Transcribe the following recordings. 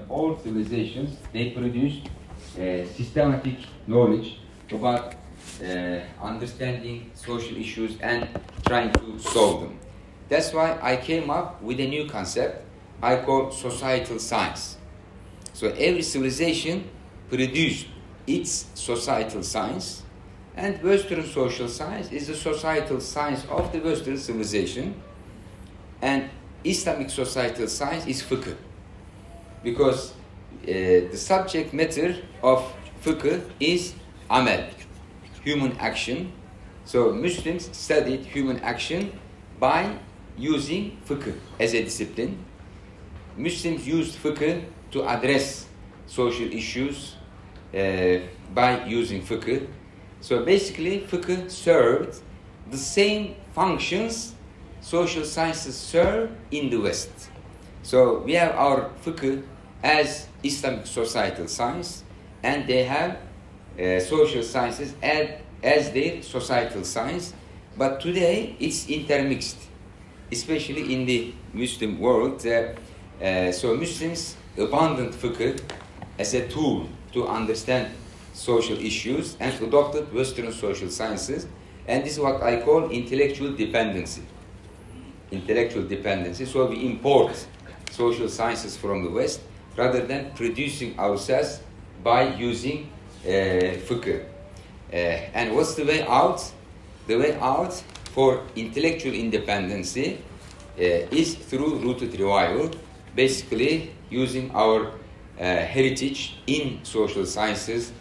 all civilizations, they produced systematic knowledge about understanding social issues and trying to solve them. That's why I came up with a new concept I call societal science. So every civilization produced its societal science, and Western social science is the societal science of the Western civilization, and Islamic societal science is fiqh, because the subject matter of fiqh is amal, human action. So Muslims studied human action by using fiqh as a discipline. Muslims used fiqh to address social issues by using fiqh. So basically, fiqh served the same functions social sciences serve in the West. So we have our fiqh as Islamic societal science, and they have social sciences as their societal science. But today it's intermixed, especially in the Muslim world. So Muslims abandoned fiqh as a tool to understand social issues and adopted Western social sciences, and this is what I call intellectual dependency. Intellectual dependency. So we import social sciences from the West rather than producing ourselves by using fiqh. And what's the way out? The way out for intellectual independency is through rooted revival, basically using our heritage in social sciences,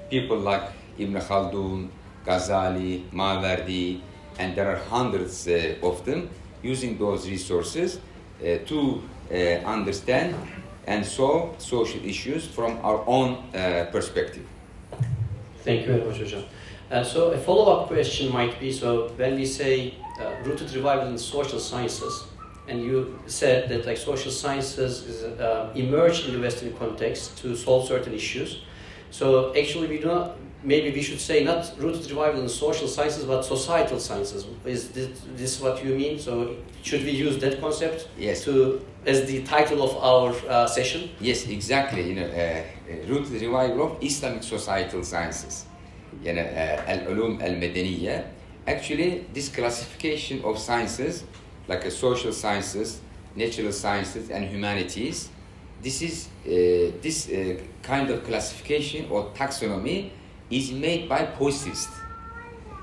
people like Ibn Haldun, Ghazali, Mawardi, and there are hundreds of them, using those resources to understand and solve social issues from our own perspective. Thank you very much, Hocam. So a follow-up question might be, so when we say rooted revival in social sciences, and you said that like social sciences is, emerge in the Western context to solve certain issues. So actually we do not, maybe we should say not rooted revival in social sciences, but societal sciences. Is this what you mean? So should we use that concept? Yes. As the title of our session? Yes, exactly. Rooted revival of Islamic societal sciences. Al-ulum al-madaniyya. Actually, this classification of sciences, like social sciences, natural sciences, and humanities, this kind of classification or taxonomy is made by positivists.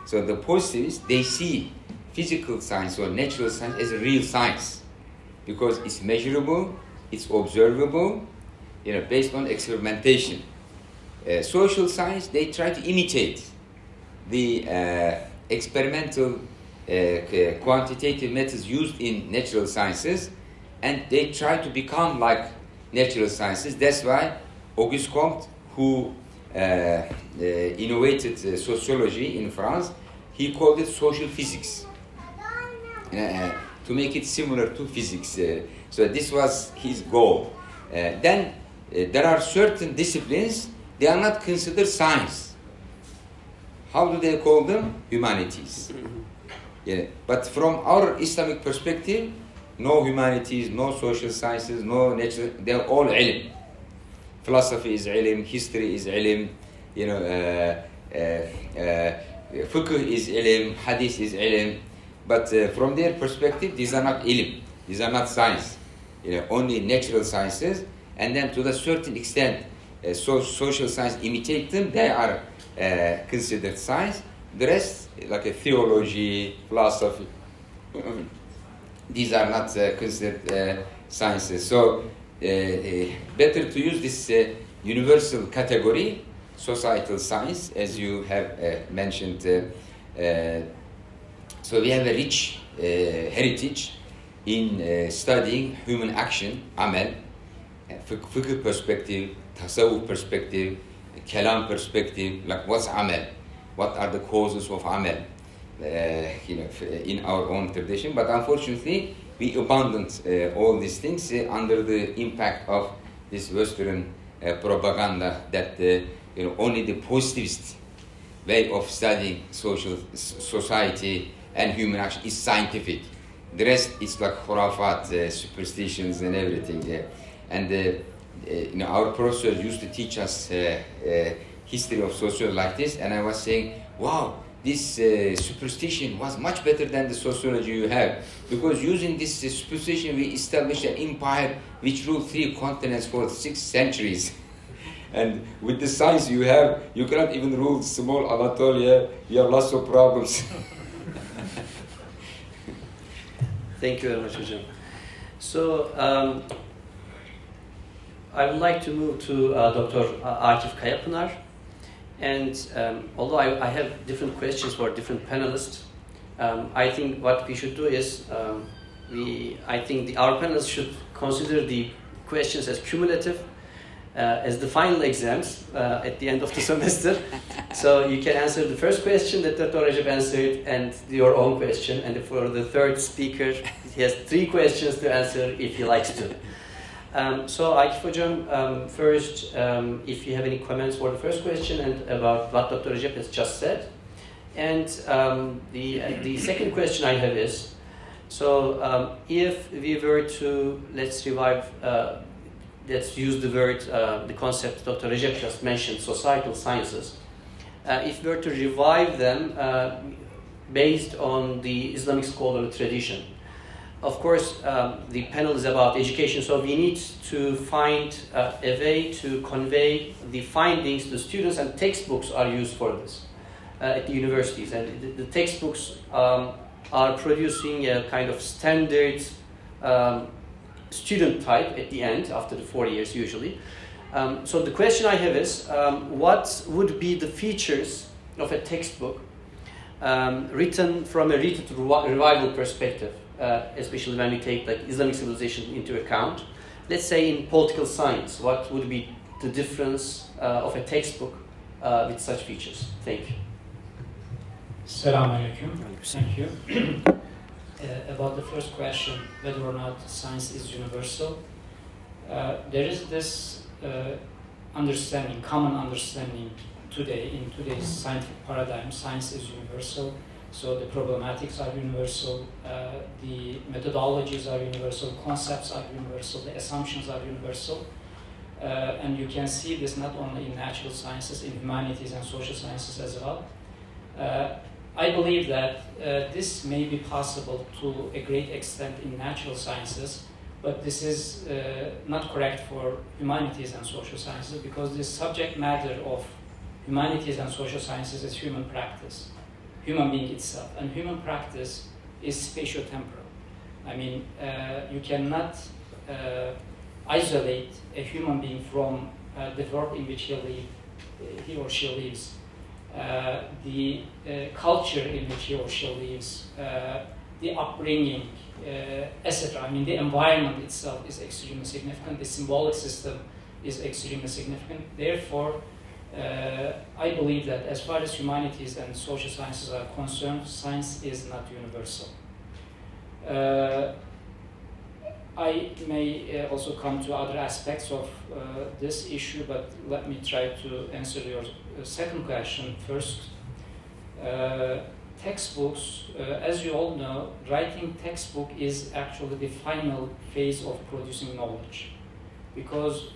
So the positivists, they see physical science or natural science as a real science because it's measurable, it's observable, based on experimentation. Social science, they try to imitate the experimental quantitative methods used in natural sciences, and they try to become like natural sciences. That's why Auguste Comte, who innovated sociology in France, he called it social physics to make it similar to physics. So this was his goal. Then there are certain disciplines, they are not considered science. How do they call them? Humanities. Yeah. But from our Islamic perspective, no humanities, no social sciences, no natural, they're all ilm. Philosophy is ilm, history is ilm, fiqh is ilm, hadith is ilm. But from their perspective, these are not ilm, these are not science. Only natural sciences, and then to a certain extent, social science imitate them, they are considered science. The rest, like a theology, philosophy, these are not considered sciences. So better to use this universal category, societal science, as you have mentioned. So we have a rich heritage in studying human action, amal, fiqh perspective, tasawwuf perspective, kalam perspective, like what's amal, what are the causes of amal, in our own tradition. But unfortunately, we abandoned all these things under the impact of this Western propaganda that only the positivist way of studying society and human action is scientific. The rest is like khurafat, superstitions and everything. And our professors used to teach us history of sociology like this, and I was saying, wow, this superstition was much better than the sociology you have, because using this superstition we established an empire which ruled 3 continents for 6 centuries. And with the science you have, you cannot even rule small Anatolia. You have lots of problems. Thank you very much, Hocam. So, I would like to move to Dr. Akif Kayapinar. And although I have different questions for different panelists, I think what we should do is, I think our panelists should consider the questions as cumulative, as the final exams at the end of the semester. So you can answer the first question that Dr. Recep answered and your own question. And for the third speaker, he has 3 questions to answer if he likes to. So Akif Hocam, first, if you have any comments for the first question and about what Dr. Recep has just said. And the second question I have is, so if we were to, let's use the word, the concept Dr. Recep just mentioned, societal sciences. If we were to revive them based on the Islamic scholarly tradition. Of course, the panel is about education, so we need to find a way to convey the findings to students, and textbooks are used for this at the universities. And the textbooks are producing a kind of standard student type at the end, after the 4 years usually. So the question I have is, what would be the features of a textbook written from a revival perspective, especially when we take like Islamic civilization into account? Let's say in political science, what would be the difference of a textbook with such features? Thank you. Assalamu alaikum. Thank you. About the first question, whether or not science is universal, there is this common understanding today, in today's scientific paradigm. Science is universal, so the problematics are universal, the methodologies are universal, concepts are universal, the assumptions are universal. And you can see this not only in natural sciences, in humanities and social sciences as well. I believe that this may be possible to a great extent in natural sciences, but this is not correct for humanities and social sciences, because the subject matter of humanities and social sciences is human practice, human being itself, and human practice is spatio-temporal. I mean, you cannot isolate a human being from the world in which he or she lives. The culture in which he or she lives, the upbringing, etc. I mean, the environment itself is extremely significant. The symbolic system is extremely significant. Therefore, I believe that as far as humanities and social sciences are concerned, science is not universal. I may also come to other aspects of this issue, but let me try to answer your second question first. Textbooks, as you all know, writing textbook is actually the final phase of producing knowledge, because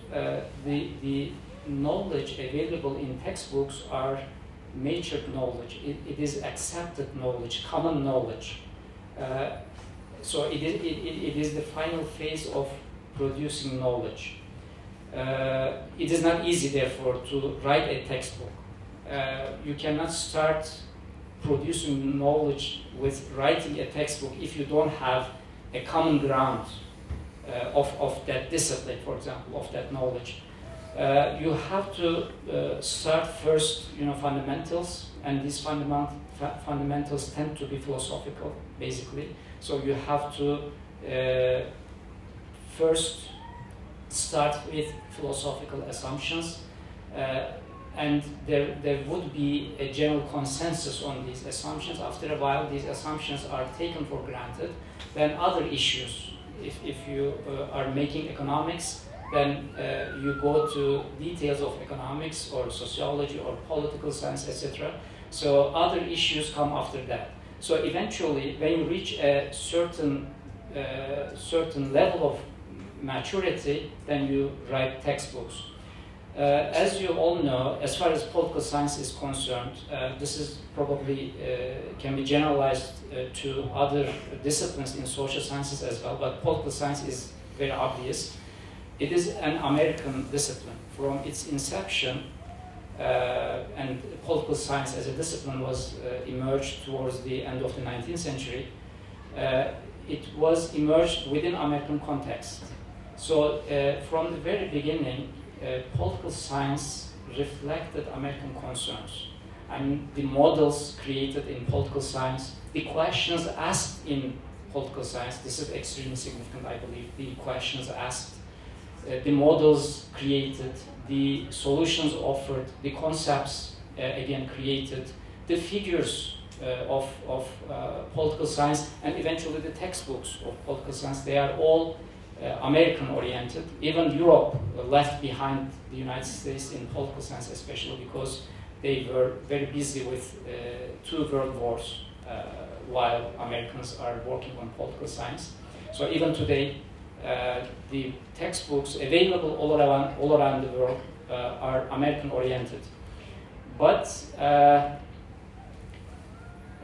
the knowledge available in textbooks are matured knowledge. It is accepted knowledge, common knowledge. So it is the final phase of producing knowledge. It is not easy, therefore, to write a textbook. You cannot start producing knowledge with writing a textbook if you don't have a common ground of that discipline, for example, of that knowledge. You have to start first, fundamentals, and these fundamentals tend to be philosophical, basically. So you have to first start with philosophical assumptions, and there would be a general consensus on these assumptions. After a while, these assumptions are taken for granted. Then other issues, if you are making economics, then you go to details of economics or sociology or political science, etc. So other issues come after that. So eventually, when you reach a certain level of maturity, then you write textbooks. As you all know, as far as political science is concerned, this is probably can be generalized to other disciplines in social sciences as well, but political science is very obvious. It is an American discipline. From its inception, and political science as a discipline was emerged towards the end of the 19th century, it was emerged within American context. So from the very beginning, political science reflected American concerns. I mean, the models created in political science, the questions asked in political science, this is extremely significant, I believe, the questions asked, the models created, the solutions offered, the concepts, again, created, the figures of political science, and eventually the textbooks of political science, they are all American-oriented. Even Europe left behind the United States in political science, especially because they were very busy with 2 world wars while Americans are working on political science. So even today, the textbooks available all around the world are American-oriented. But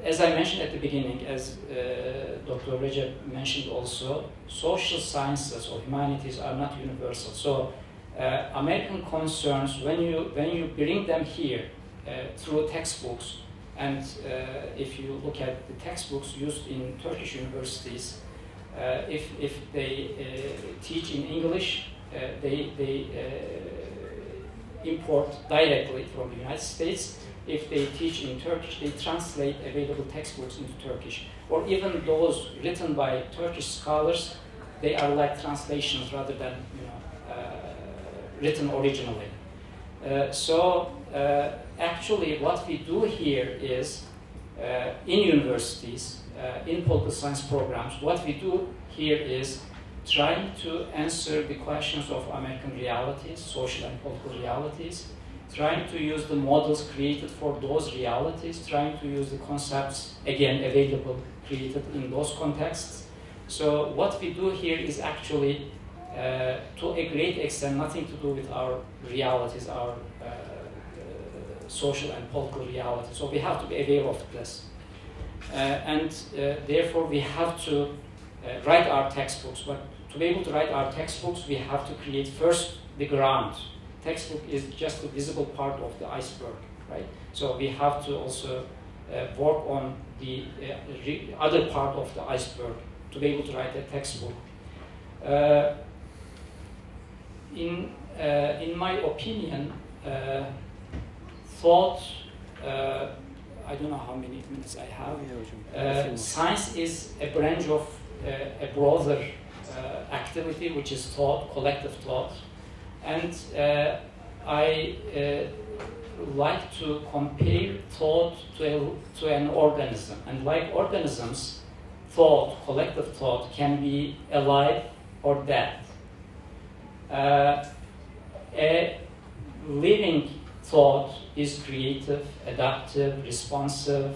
as I mentioned at the beginning, as Dr. Recep mentioned also, social sciences or humanities are not universal. So American concerns, when you bring them here through textbooks, and if you look at the textbooks used in Turkish universities, if they teach in English, they import directly from the United States. If they teach in Turkish, they translate available textbooks into Turkish. Or even those written by Turkish scholars, they are like translations rather than written originally. Actually, what we do here is, in universities, in political science programs, what we do here is trying to answer the questions of American realities, social and political realities, trying to use the models created for those realities, trying to use the concepts, again, available, created in those contexts. So what we do here is actually, to a great extent, nothing to do with our realities, our social and political realities. So we have to be aware of this. Therefore, we have to write our textbooks. But to be able to write our textbooks, we have to create first the ground. Textbook is just a visible part of the iceberg, right? So we have to also work on the other part of the iceberg to be able to write a textbook. In my opinion, thought, I don't know how many minutes I have. Science is a branch of a broader activity, which is thought, collective thought. And I like to compare thought to an organism. And like organisms, thought, collective thought, can be alive or dead. A living thought is creative, adaptive, responsive,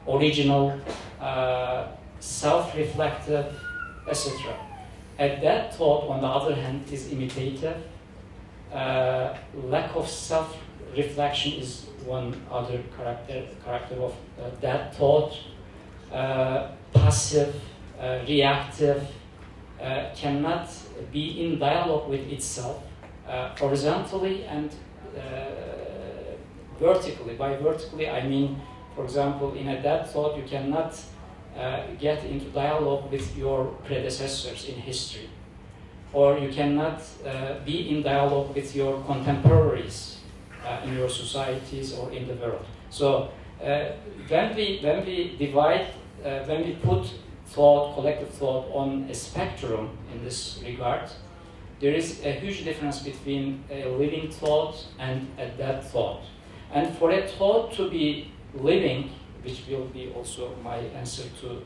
original, self-reflective, etc. A dead thought, on the other hand, is imitative. Lack of self-reflection is one other character of dead thought. Passive, reactive, cannot be in dialogue with itself, horizontally and vertically. By vertically, I mean, for example, in a dead thought, you cannot get into dialogue with your predecessors in history, or you cannot be in dialogue with your contemporaries in your societies or in the world. So when we divide, when we put thought, collective thought, on a spectrum in this regard, there is a huge difference between a living thought and a dead thought. And for a thought to be living, which will be also my answer to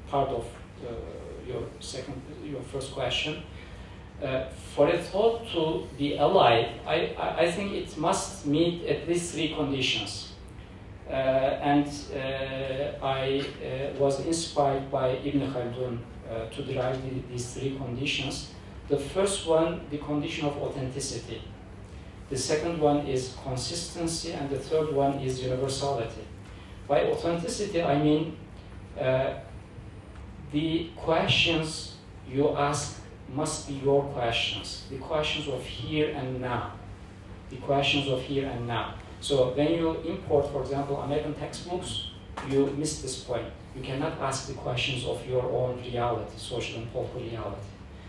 part of your first question, for a thought to be alive, I think it must meet at least 3 conditions. I was inspired by Ibn Haldun to derive these 3 conditions. The first one, the condition of authenticity. The second one is consistency, and the third one is universality. By authenticity, I mean the questions you ask must be your questions, the questions of here and now. The questions of here and now. So when you import, for example, American textbooks, you miss this point. You cannot ask the questions of your own reality, social and political reality.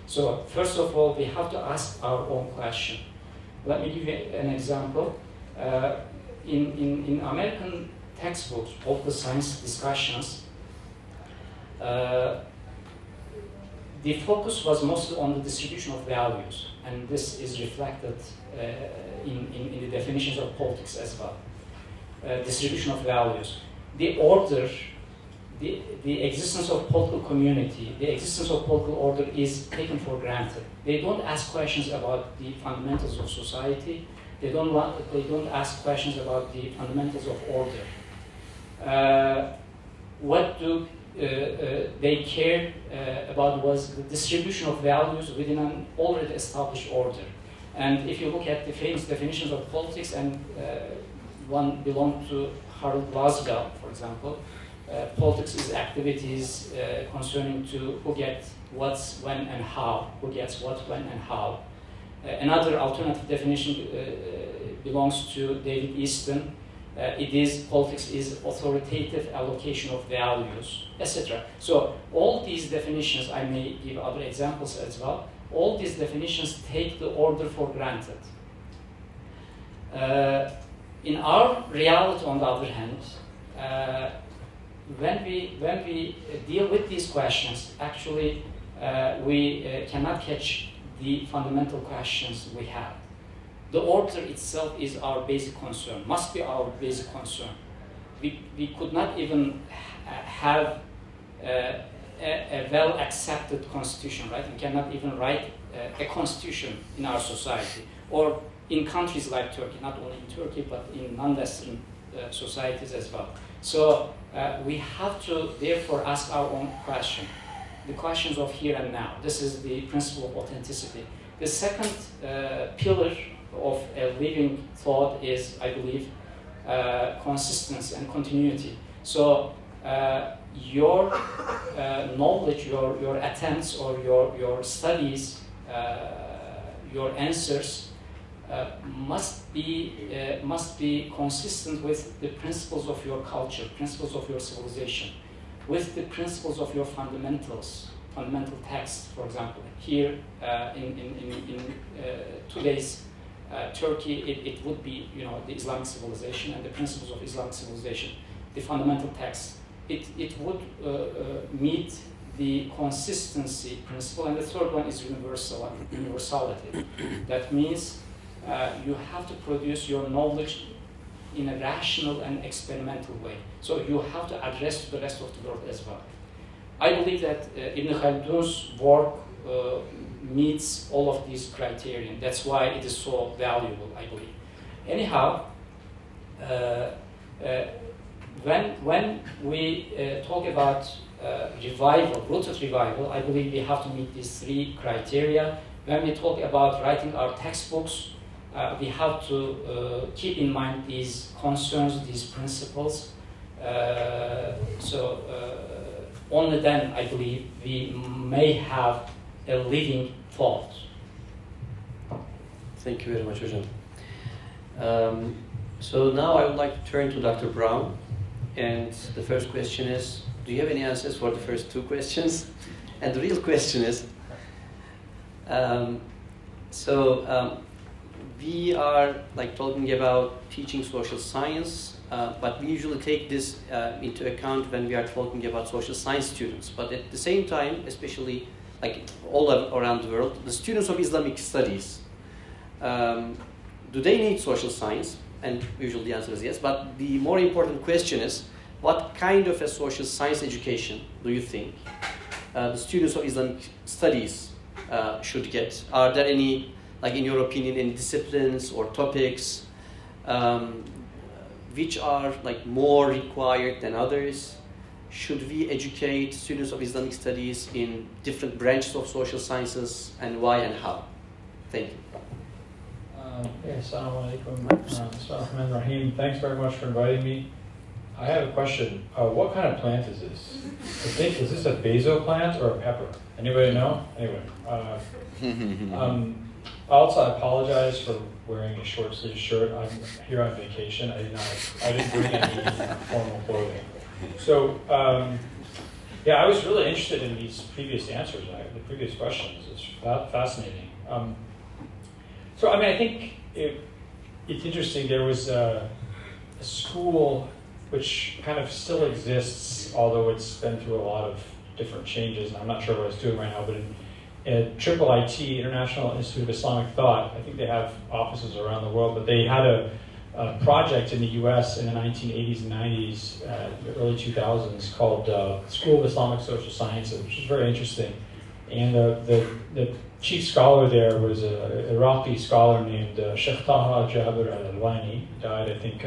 So first of all, we have to ask our own question. Let me give you an example. In American textbooks, political science discussions, the focus was mostly on the distribution of values, and this is reflected in the definitions of politics as well. Distribution of values. The order, the existence of political community, the existence of political order is taken for granted. They don't ask questions about the fundamentals of society. They don't ask questions about the fundamentals of order. What do they cared about was the distribution of values within an already established order. And if you look at the famous definitions of politics, and one belonged to Harold Laswell, for example, politics is activities concerning to who gets what, when, and how. Who gets what, when, and how. Another alternative definition belongs to David Easton. Politics is authoritative allocation of values, etc. So all these definitions, I may give other examples as well, all these definitions take the order for granted. In our reality, on the other hand, when we deal with these questions, actually we cannot catch the fundamental questions we have. The order itself is our basic concern, must be our basic concern. We could not even have a well-accepted constitution, right? We cannot even write a constitution in our society, or in countries like Turkey, not only in Turkey, but in non-Western societies as well. So we have to therefore ask our own question, the questions of here and now. This is the principle of authenticity. The second pillar of a living thought is, I believe, consistency and continuity. So your knowledge, your attempts, or your studies, your answers must be consistent with the principles of your culture, principles of your civilization, with the principles of your fundamentals, fundamental texts. For example, here in today's Turkey, it would be, the Islamic civilization and the principles of Islamic civilization, the fundamental text. It would meet the consistency principle, and the third one is universality. That means you have to produce your knowledge in a rational and experimental way. So you have to address to the rest of the world as well. I believe that Ibn Khaldun's work meets all of these criteria. That's why it is so valuable, I believe. Anyhow, when we talk about revival, rooted revival, I believe we have to meet these three criteria. When we talk about writing our textbooks, we have to keep in mind these concerns, these principles. Only then, I believe, we may have a living thought. Thank you very much, Hocam. So now I would like to turn to Dr. Brown. And the first question is, do you have any answers for the first two questions? And the real question is, we are talking about teaching social science, but we usually take this into account when we are talking about social science students. But at the same time, especially all around the world, the students of Islamic studies, do they need social science? And usually the answer is yes. But the more important question is, what kind of a social science education do you think the students of Islamic studies should get? Are there any, in your opinion, any disciplines or topics which are more required than others? should we educate students of Islamic studies in different branches of social sciences, and why and how? Thank you. Assalamu alaikum. Bismillahirrahmanirrahim. Thanks very much for inviting me. I have a question. What kind of plant is this? Is this a basil plant or a pepper? Anybody know? Anyway. Also, I apologize for wearing a short sleeve shirt. I'm here on vacation. I didn't bring any formal clothing. So, I was really interested in these previous answers, the previous questions. It's fascinating. I think it's interesting. There was a school which kind of still exists, although it's been through a lot of different changes, and I'm not sure what it's doing right now, but at IIIT, International Institute of Islamic Thought, I think they have offices around the world, but they had a project in the US in the 1980s and 90s, the early 2000s, called School of Islamic Social Sciences, which is very interesting. And the chief scholar there was an Iraqi scholar named Sheikh Taha Jabir al-Alwani. He died, I think,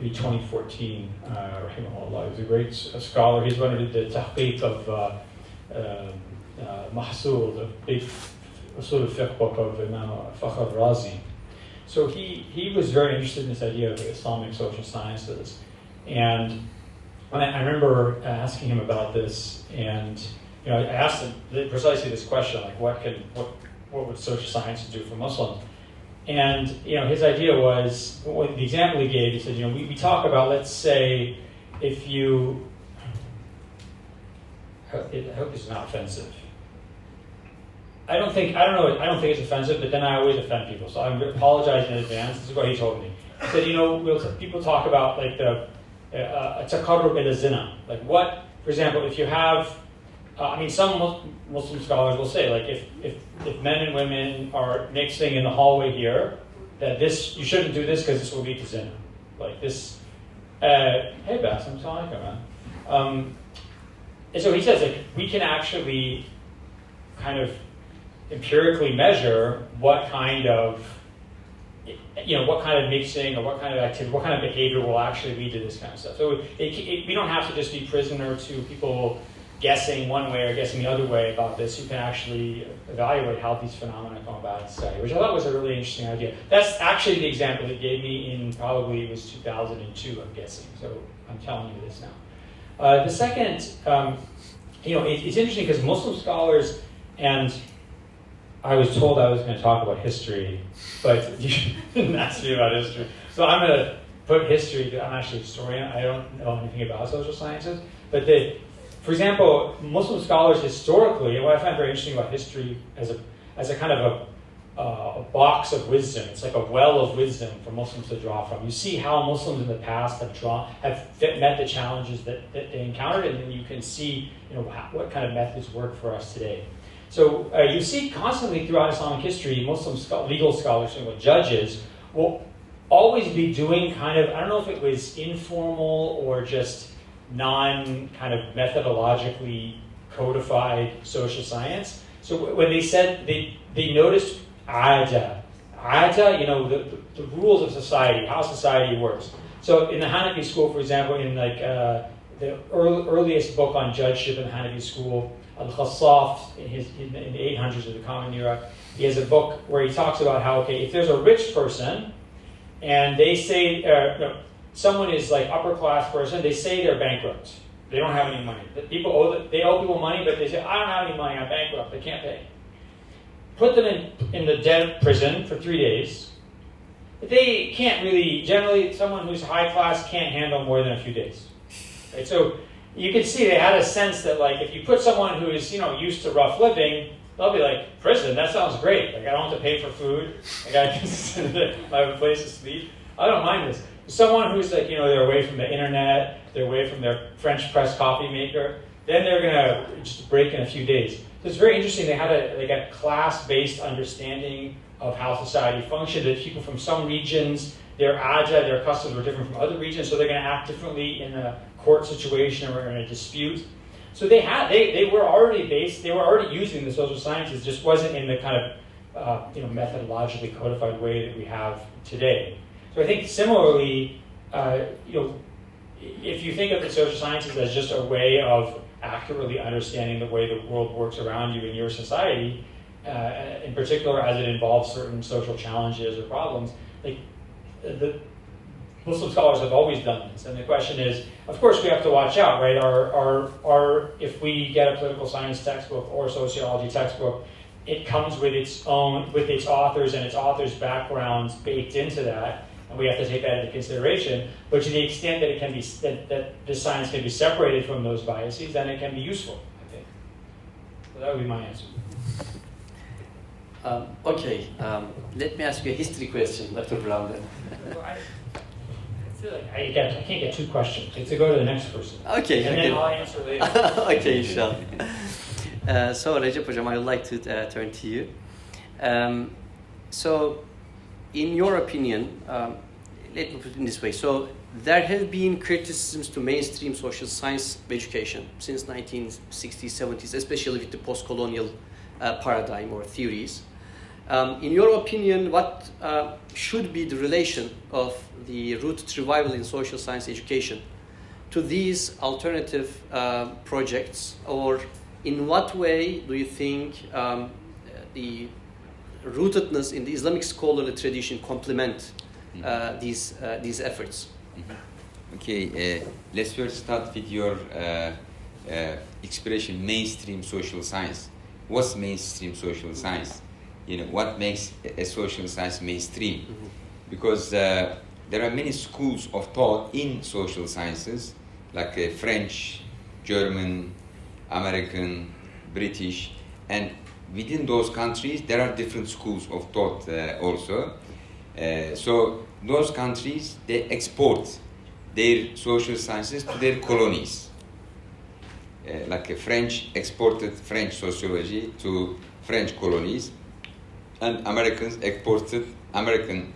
in 2014, rahimahullah. He was a great scholar. He's one of the tahqiq of Mahsul, the big Usul fiqh book of Imam Fakhr Razi. So he was very interested in this idea of Islamic social sciences. And I remember asking him about this, and I asked him precisely this question, like what would social sciences do for Muslims? And his idea was, the example he gave, he said, we talk about, let's say, if you, I hope this is not offensive. I don't think it's offensive, but then I always offend people, so I apologize in advance. This is what he told me. He said, people talk about like the taqarrub ila zina, like what, for example, if you have, some Muslim scholars will say, like if men and women are mixing in the hallway here, that you shouldn't do this because this will lead to zina. Like this, hey Bess, I'm telling you, man. And so he says, like, we can actually kind of empirically measure what kind of mixing or what kind of activity, what kind of behavior will actually lead to this kind of stuff. So we don't have to just be prisoner to people guessing one way or guessing the other way about this. You can actually evaluate how these phenomena come about in society, which I thought was a really interesting idea. That's actually the example he gave me in probably it was 2002, I'm guessing. So I'm telling you this now. The second, it's interesting because Muslim scholars, and I was told I was going to talk about history, but you didn't ask me about history. So I'm going to put history, I'm actually a historian, I don't know anything about social sciences, but for example, Muslim scholars historically, what I find very interesting about history as a kind of a box of wisdom, it's like a well of wisdom for Muslims to draw from. You see how Muslims in the past have met the challenges that they encountered, and then you can see what kind of methods work for us today. So you see constantly throughout Islamic history, Muslim legal scholars, judges, will always be doing kind of, I don't know if it was informal or just non-kind of methodologically codified social science. So when they said, they noticed ada, the rules of society, how society works. So in the Hanafi school, for example, in like the earliest book on judgeship in the Hanafi school, Al-Khassaf, in the 800s of the Common Era, he has a book where he talks about how, if there's a rich person, and they say, someone is like upper class person, they say they're bankrupt. They don't have any money. They owe people money, but they say, I don't have any money, I'm bankrupt, they can't pay. Put them in the dead prison for 3 days. They can't really, generally, someone who's high class can't handle more than a few days. Right? So you can see they had a sense that, like, if you put someone who is, used to rough living, they'll be like, prison, that sounds great. Like, I don't have to pay for food. Like, I have a place to sleep. I don't mind this. Someone who's like, they're away from the internet, they're away from their French press coffee maker, then they're going to just break in a few days. So it's very interesting. They had a class-based understanding of how society functioned. That people from some regions, their their customs were different from other regions, so they're going to act differently in a court situation or in a dispute. So they were already using the social sciences, just wasn't in the kind of methodologically codified way that we have today. So I think similarly, if you think of the social sciences as just a way of accurately understanding the way the world works around you in your society, in particular as it involves certain social challenges or problems, like the Muslim scholars have always done this, and the question is, of course, we have to watch out, right? If we get a political science textbook or sociology textbook, it comes with its authors and its authors' backgrounds baked into that, and we have to take that into consideration. But to the extent that it can be that the science can be separated from those biases, then it can be useful, I think. So that would be my answer. Okay, let me ask you a history question, Dr. Brown. Then. I feel like I can't get two questions. I have to go to the next person. Okay. And then I'll answer later. Okay, inshallah. So, Recep Hocam, I would like to turn to you. So, in your opinion, let me put it in this way. So, there have been criticisms to mainstream social science education since 1960s, 70s, especially with the post-colonial paradigm or theories. In your opinion, what should be the relation of the rooted revival in social science education to these alternative projects, or in what way do you think the rootedness in the Islamic scholarly tradition complement these efforts? Okay, let's first start with your expression, mainstream social science. What's mainstream social science? What makes a social science mainstream? Mm-hmm. Because there are many schools of thought in social sciences, like French, German, American, British, and within those countries there are different schools of thought also. So those countries, they export their social sciences to their colonies. Like French exported French sociology to French colonies, and Americans exported American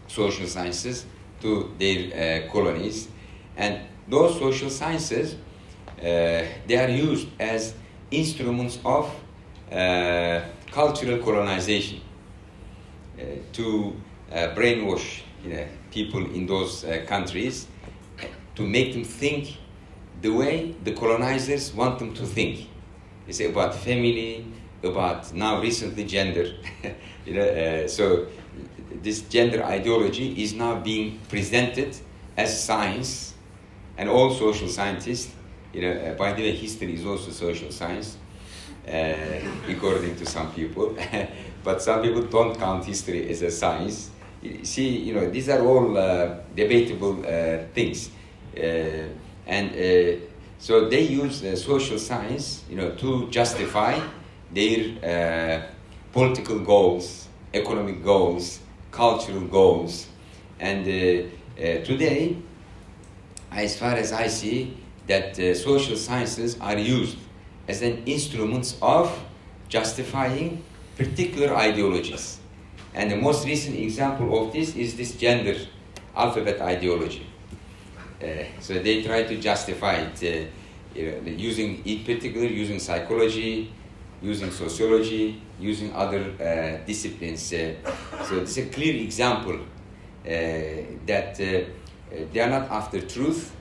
social sciences to their colonies. And those social sciences, they are used as instruments of cultural colonization to brainwash people in those countries, to make them think the way the colonizers want them to think. It's about family, about now recently gender. So this gender ideology is now being presented as science, and all social scientists, by the way, history is also social science, according to some people, but some people don't count history as a science. See, these are all debatable things, and so they use social science, to justify their political goals, economic goals, cultural goals, and today, as far as I see, that social sciences are used as an instrument of justifying particular ideologies. And the most recent example of this is this gender alphabet ideology. So they try to justify it using psychology, using sociology, using other disciplines. So this is a clear example that they are not after truth,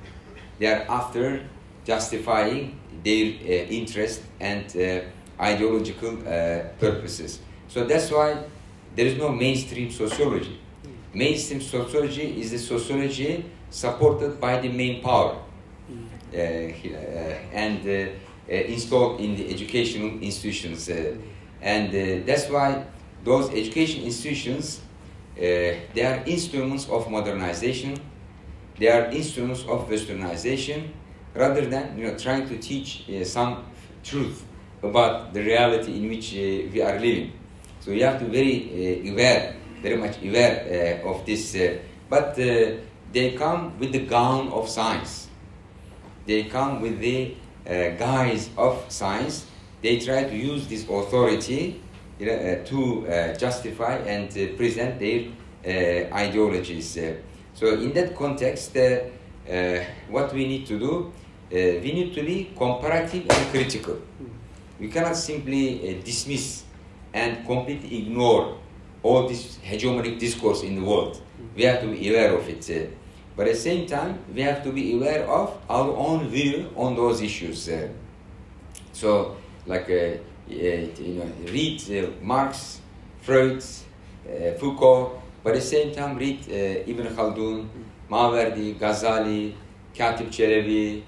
they are after justifying their interest and ideological purposes. So that's why there is no mainstream sociology. Mainstream sociology is the sociology supported by the main power and installed in the educational institutions. And that's why those education institutions, they are instruments of modernization, they are instruments of westernization, rather than trying to teach some truth about the reality in which we are living. So you have to be very much aware of this. But they come with the gown of science. They come with the guise of science. They try to use this authority to justify and present their ideologies. So in that context, what we need to do, we need to be comparative and critical. We cannot simply dismiss and completely ignore all this hegemonic discourse in the world. We have to be aware of it. but at the same time, we have to be aware of our own view on those issues. So, like, read Marx, Freud, Foucault, but at the same time, read Ibn Haldun, Maverdi, Ghazali, Katib Çelebi,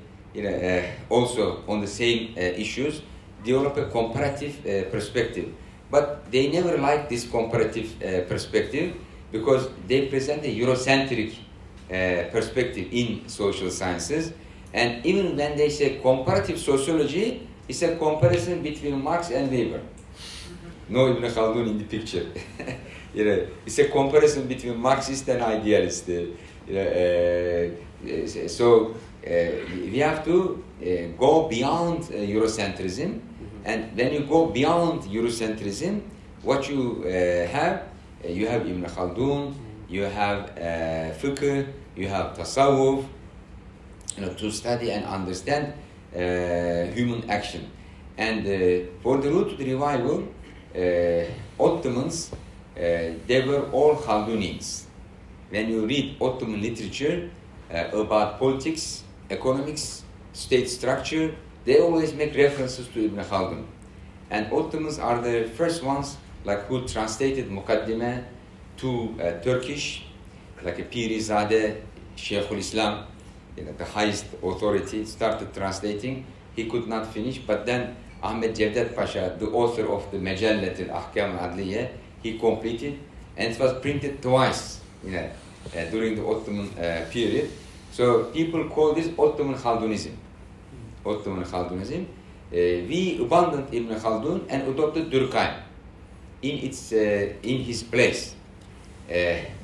also on the same issues, develop a comparative perspective. But they never like this comparative perspective because they present a Eurocentric perspective in social sciences. And even when they say comparative sociology, it's a comparison between Marx and Weber. No Ibn Haldun in the picture. It's a comparison between Marxist and idealist. So we have to go beyond Eurocentrism, and when you go beyond Eurocentrism, what you have Ibn Haldun, you have fiqh, you have tasawwuf, to study and understand human action. And for the root to the revival, Ottomans, they were all Haldunians. When you read Ottoman literature about politics, economics, state structure, they always make references to Ibn Haldun. And Ottomans are the first ones who translated Mukaddime to Turkish, like a Pirizade, Sheikhul Islam, the highest authority, started translating. He could not finish, but then Ahmet Cevdet Pasha, the author of the Mejallet al-Ahkam al-Adliye, he completed, and it was printed twice during the Ottoman period. So people call this Ottoman Haldunism. Ottoman Haldunism. We abandoned Ibn Haldun and adopted Durkheim in his place.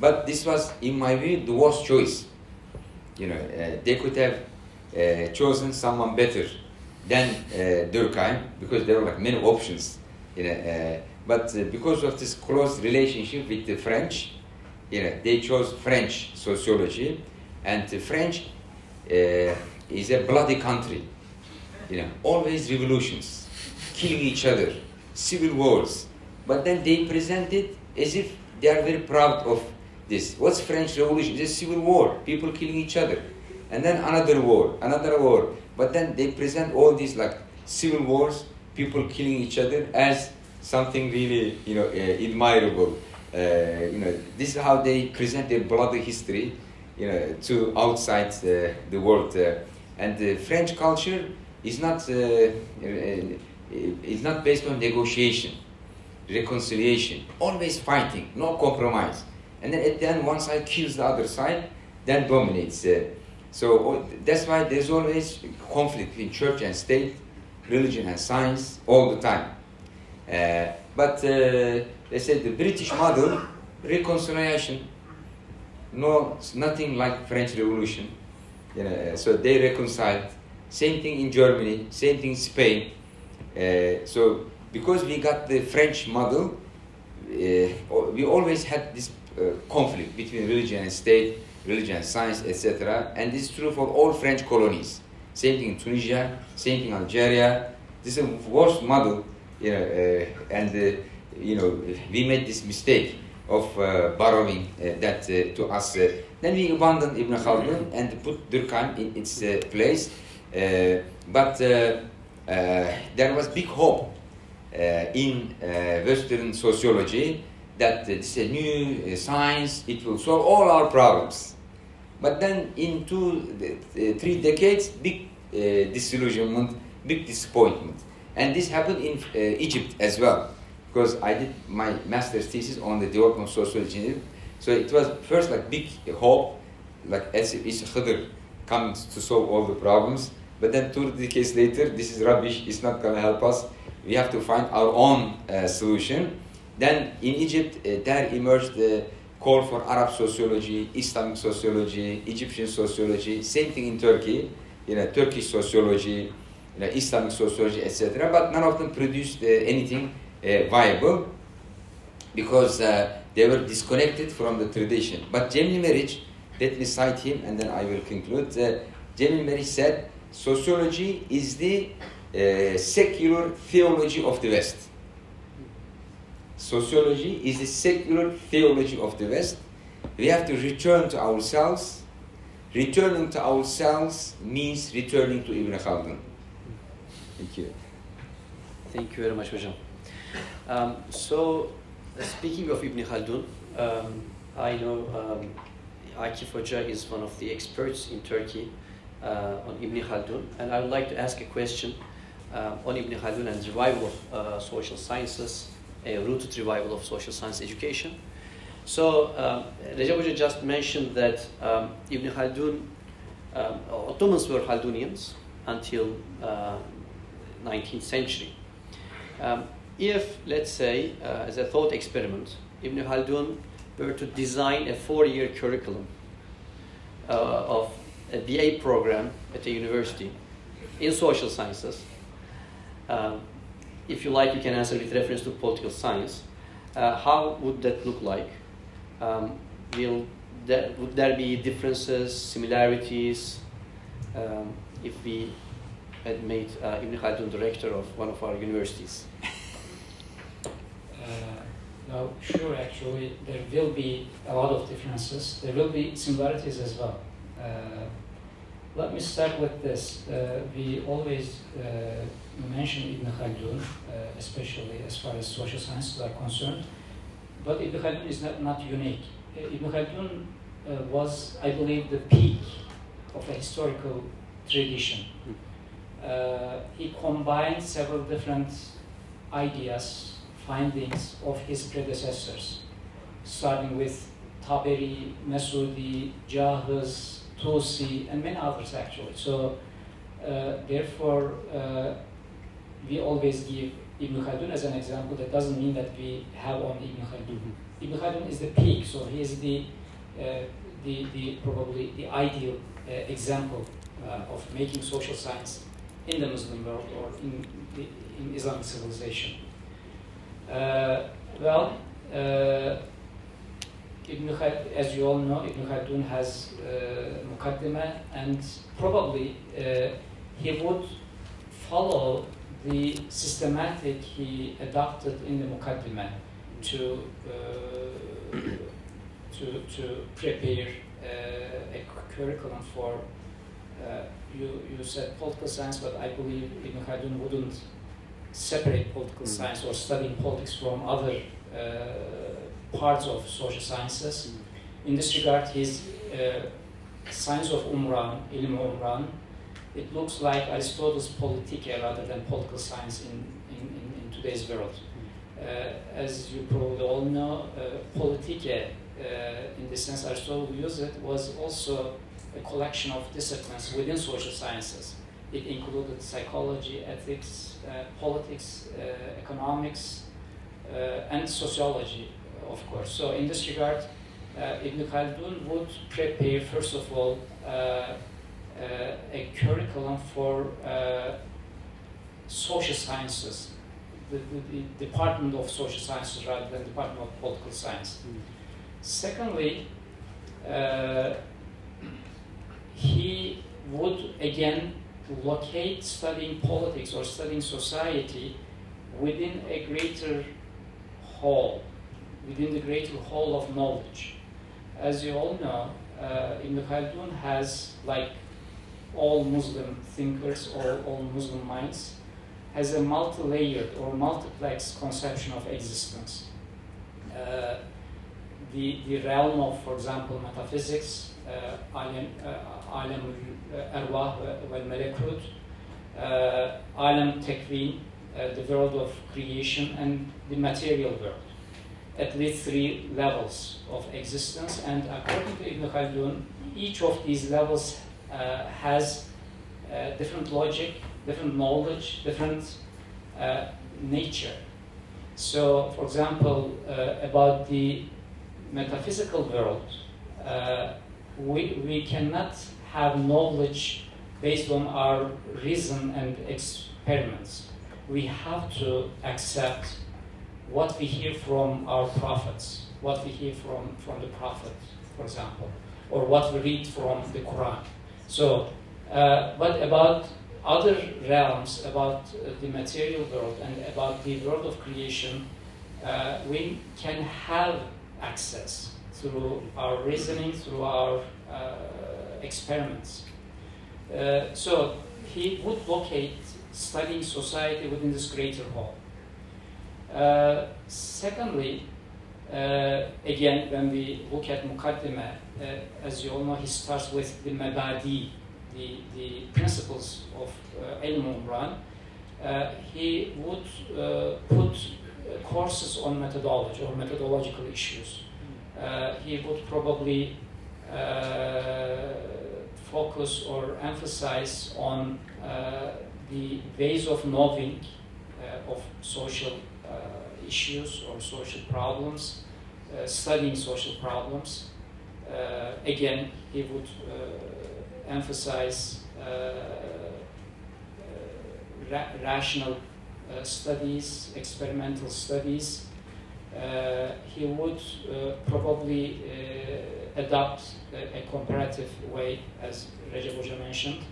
But this was, in my view, the worst choice. They could have chosen someone better than Durkheim, because there were many options. But because of this close relationship with the French, they chose French sociology, and the French is a bloody country. Always revolutions, killing each other, civil wars. But then they present it as if they are very proud of this. What's French Revolution? It's a civil war, people killing each other. And then another war, another war. But then they present all these civil wars, people killing each other as something really, admirable. This is how they present their bloody history, to outside the world. And the French culture is not based on negotiation, reconciliation, always fighting, no compromise. And then at the end, one side kills the other side, then dominates. So that's why there's always conflict between church and state, religion and science, all the time. But they said the British model, reconciliation, nothing like French Revolution. So they reconciled. Same thing in Germany, same thing in Spain. So because we got the French model, we always had this conflict between religion and state, religion and science, etc. And this is true for all French colonies. Same thing in Tunisia, same thing in Algeria. This is a worst model, and we made this mistake of borrowing that to us. Then we abandoned Ibn Haldun and put Durkheim in its place. But there was big hope in Western sociology that this is a new science, it will solve all our problems. But then in 2-3 decades, big disillusionment, big disappointment. And this happened in Egypt as well, because I did my master's thesis on the development of sociology. So it was first big hope, as if it's Khidr coming to solve all the problems. But then 2 decades later, this is rubbish, it's not going to help us. We have to find our own solution. Then in Egypt, there emerged the call for Arab sociology, Islamic sociology, Egyptian sociology, same thing in Turkey, Turkish sociology, Islamic sociology, etc. But none of them produced anything viable because they were disconnected from the tradition. But Cemil Meric, let me cite him and then I will conclude. Cemil Meric said, sociology is the secular theology of the West. Sociology is the secular theology of the West. We have to return to ourselves, returning to ourselves means returning to Ibn Khaldun. Thank you. Thank you very much, Hocam. Speaking of Ibn Khaldun, I know Akif Hoca is one of the experts in Turkey on Ibn Khaldun, and I would like to ask a question on Ibn Khaldun and revival of social sciences, a rooted revival of social science education. So, Recep Hoca just mentioned that Ibn Khaldun, Ottomans were Khaldunians until 19th century. If, let's say, as a thought experiment, Ibn Khaldun were to design a 4-year curriculum of a BA program at a university in social sciences, if you like, you can answer with reference to political science, how would that look like? Would there be differences, similarities, if we had made Ibn Khaldun director of one of our universities? No, sure, actually, there will be a lot of differences. There will be similarities as well. Let me start with this. We always mention Ibn Khaldun, especially as far as social sciences are concerned. But Ibn Khaldun is not unique. Ibn Khaldun was, I believe, the peak of a historical tradition. He combined several different ideas, findings of his predecessors, starting with Taberi, Mesudi, Jahiz, Tusi, and many others actually. So, therefore, we always give Ibn Khaldun as an example. That doesn't mean that we have only Ibn Khaldun. Ibn Khaldun is the peak, so he is the probably the ideal example of making social science in the Muslim world or in Islamic civilization. As you all know, Ibn Khaldun has Muqaddimah, and probably he would follow the systematic he adopted in the Muqaddimah to prepare a curriculum for. You said political science, but I believe Ibn Khaldun wouldn't separate political science or studying politics from other parts of social sciences. In this regard, his Science of Umran, Ilm Umran, it looks like Aristotle's Politique rather than political science in today's world. As you probably all know, Politique, in the sense Aristotle used it, was also a collection of disciplines within social sciences. It included psychology, ethics, politics, economics, and sociology, of course. So in this regard, Ibn Khaldun would prepare, first of all, a curriculum for social sciences, the Department of Social Sciences rather than Department of Political Science. Secondly, he would again locate studying politics or studying society within a greater whole, within the greater whole of knowledge. As you all know, Ibn Khaldun has, like all Muslim thinkers or all Muslim minds, has a multi-layered or multiplex conception of existence. The realm of, for example, metaphysics, Alam al-Arwah wal-Malakut, Alam Tekwin, the world of creation, and the material world. At least 3 levels of existence, and according to Ibn Khaldun, each of these levels has different logic, different knowledge, different nature. So, for example, about the metaphysical world, we cannot have knowledge based on our reason and experiments. We have to accept what we hear from our prophets, what we hear from the prophet, for example, or what we read from the Quran. So, but about other realms, about the material world and about the world of creation, we can have access through our reasoning, through our experiments. So he would locate studying society within this greater whole. Secondly, again, when we look at Mukaddime, as you all know, he starts with the mabadi, the principles of Ilm Umran. He would put courses on methodology or methodological issues. He would probably focus or emphasize on the ways of knowing of social issues or social problems, studying social problems. Again, he would emphasize rational studies, experimental studies. He would probably adopt a comparative way, as Recep Hoca mentioned.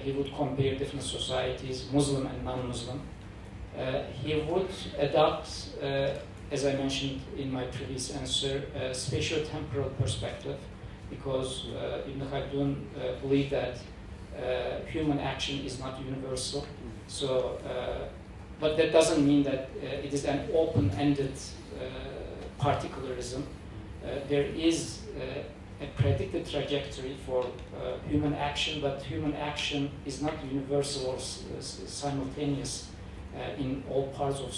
He would compare different societies, Muslim and non-Muslim. He would adopt, as I mentioned in my previous answer, a spatio-temporal perspective, because Ibn Khaldun believed that human action is not universal. So, but that doesn't mean that it is an open-ended particularism. There is a predicted trajectory for human action, but human action is not universal or simultaneous in all parts of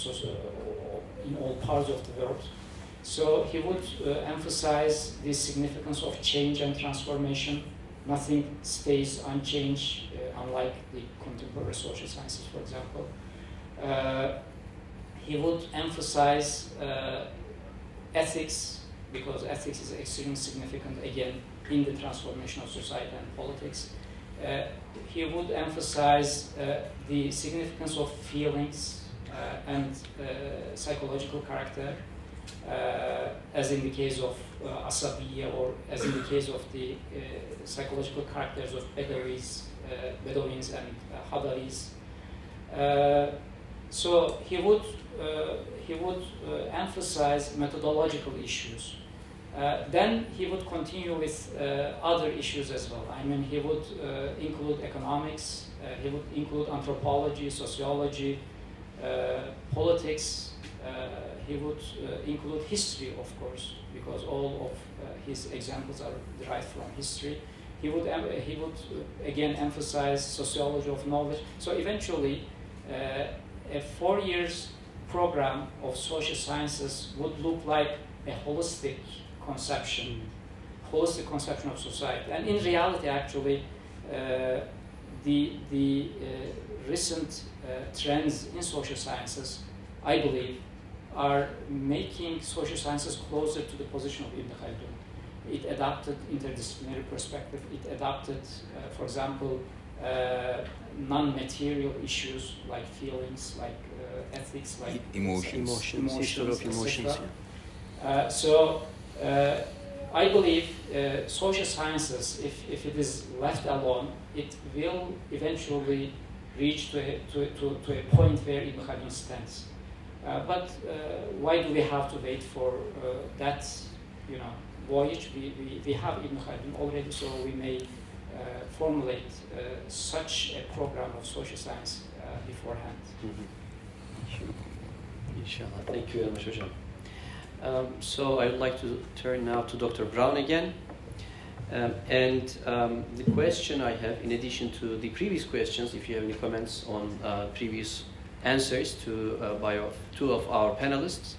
the world. So he would emphasize the significance of change and transformation. Nothing stays unchanged, unlike the contemporary social sciences, for example. He would emphasize ethics, because ethics is extremely significant, again, in the transformation of society and politics. He would emphasize the significance of feelings and psychological character, as in the case of Asabiya, or as in the case of the psychological characters of Bedouins and Hadaris. So he would emphasize methodological issues. Then he would continue with other issues as well. I mean, he would include economics, he would include anthropology, sociology, politics. He would include history, of course, because all of his examples are derived from history. He would again emphasize sociology of knowledge. So eventually, a 4 years program of social sciences would look like a holistic conception of society. And in reality, actually, the recent trends in social sciences, I believe, are making social sciences closer to the position of Ibn Khaldun. It adopted interdisciplinary perspective. It adopted, for example, non-material issues like feelings, like ethics, like emotions, history of emotions. So I believe social sciences, if it is left alone, it will eventually reach to a point where Ibn Khaldun stands. But why do we have to wait for that, voyage? We have Ibn Khaldun already, so we may formulate such a program of social science beforehand. Inshallah. Thank you very much, Hocam. So I would like to turn now to Dr. Brown again. The question I have, in addition to the previous questions, if you have any comments on previous answers by two of our panelists.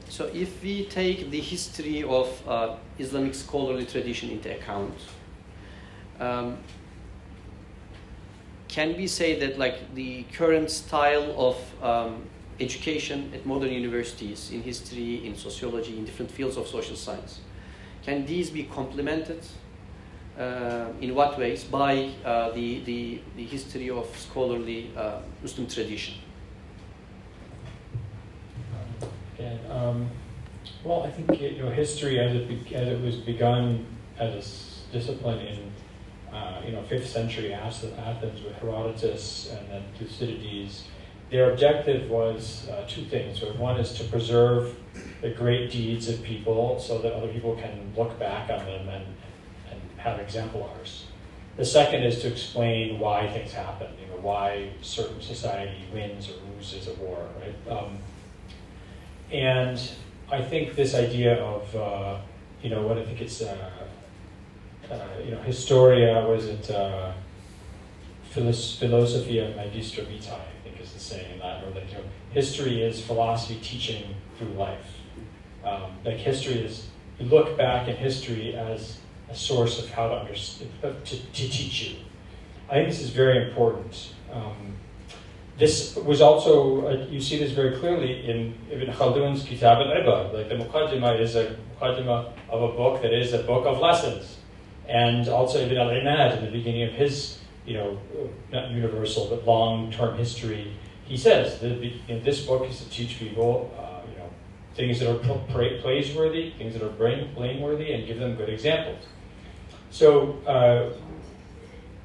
So if we take the history of Islamic scholarly tradition into account, can we say that the current style of education at modern universities in history, in sociology, in different fields of social science, can these be complemented in what ways by the history of scholarly Muslim tradition? Well, I think history as it was begun as a discipline in 5th century Athens with Herodotus and then Thucydides. Their objective was two things. One is to preserve the great deeds of people so that other people can look back on them and have exemplars. The second is to explain why things happen, why certain society wins or loses a war, right? And I think this idea of, what I think it's, Historia, was it Philosophia Magistra Vitae, I think is the saying in Latin, or history is philosophy teaching through life. History is, you look back in history as a source of how to understand, to teach you. I think this is very important. This was also, you see this very clearly in Ibn Khaldun's Kitab al-Ibar. Like the Muqaddimah is a Muqaddimah of a book that is a book of lessons. And also Ibn al-Imad, in the beginning of his, not universal, but long-term history, he says that this book is to teach people, things that are praiseworthy, things that are blameworthy, and give them good examples. So,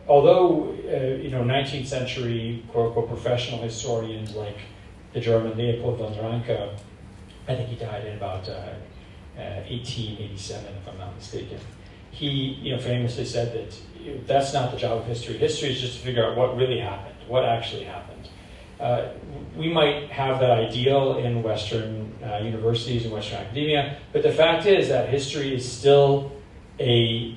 although 19th century quote-unquote professional historians like the German Leopold von Ranke, I think he died in about 1887, if I'm not mistaken. He famously said that that's not the job of history. History is just to figure out what really happened, what actually happened. We might have that ideal in Western universities and Western academia, but the fact is that history is still a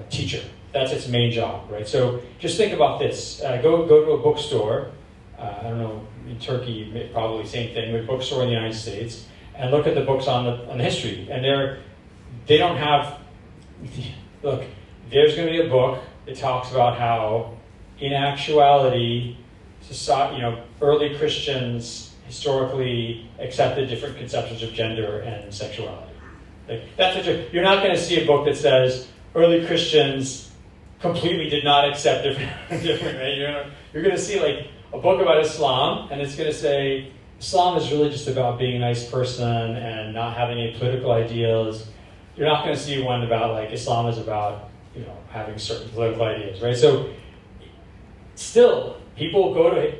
teacher. That's its main job, right? So just think about this. Go to a bookstore. I don't know, in Turkey, probably same thing, but a bookstore in the United States, and look at the books on the history. And they don't have, look, there's going to be a book that talks about how, in actuality, early Christians historically accepted different conceptions of gender and sexuality. You're not going to see a book that says early Christians completely did not accept different. Right? You're going to see a book about Islam, and it's going to say Islam is really just about being a nice person and not having any political ideals. You're not going to see one about Islam is about having certain political ideas, right? So still, people go to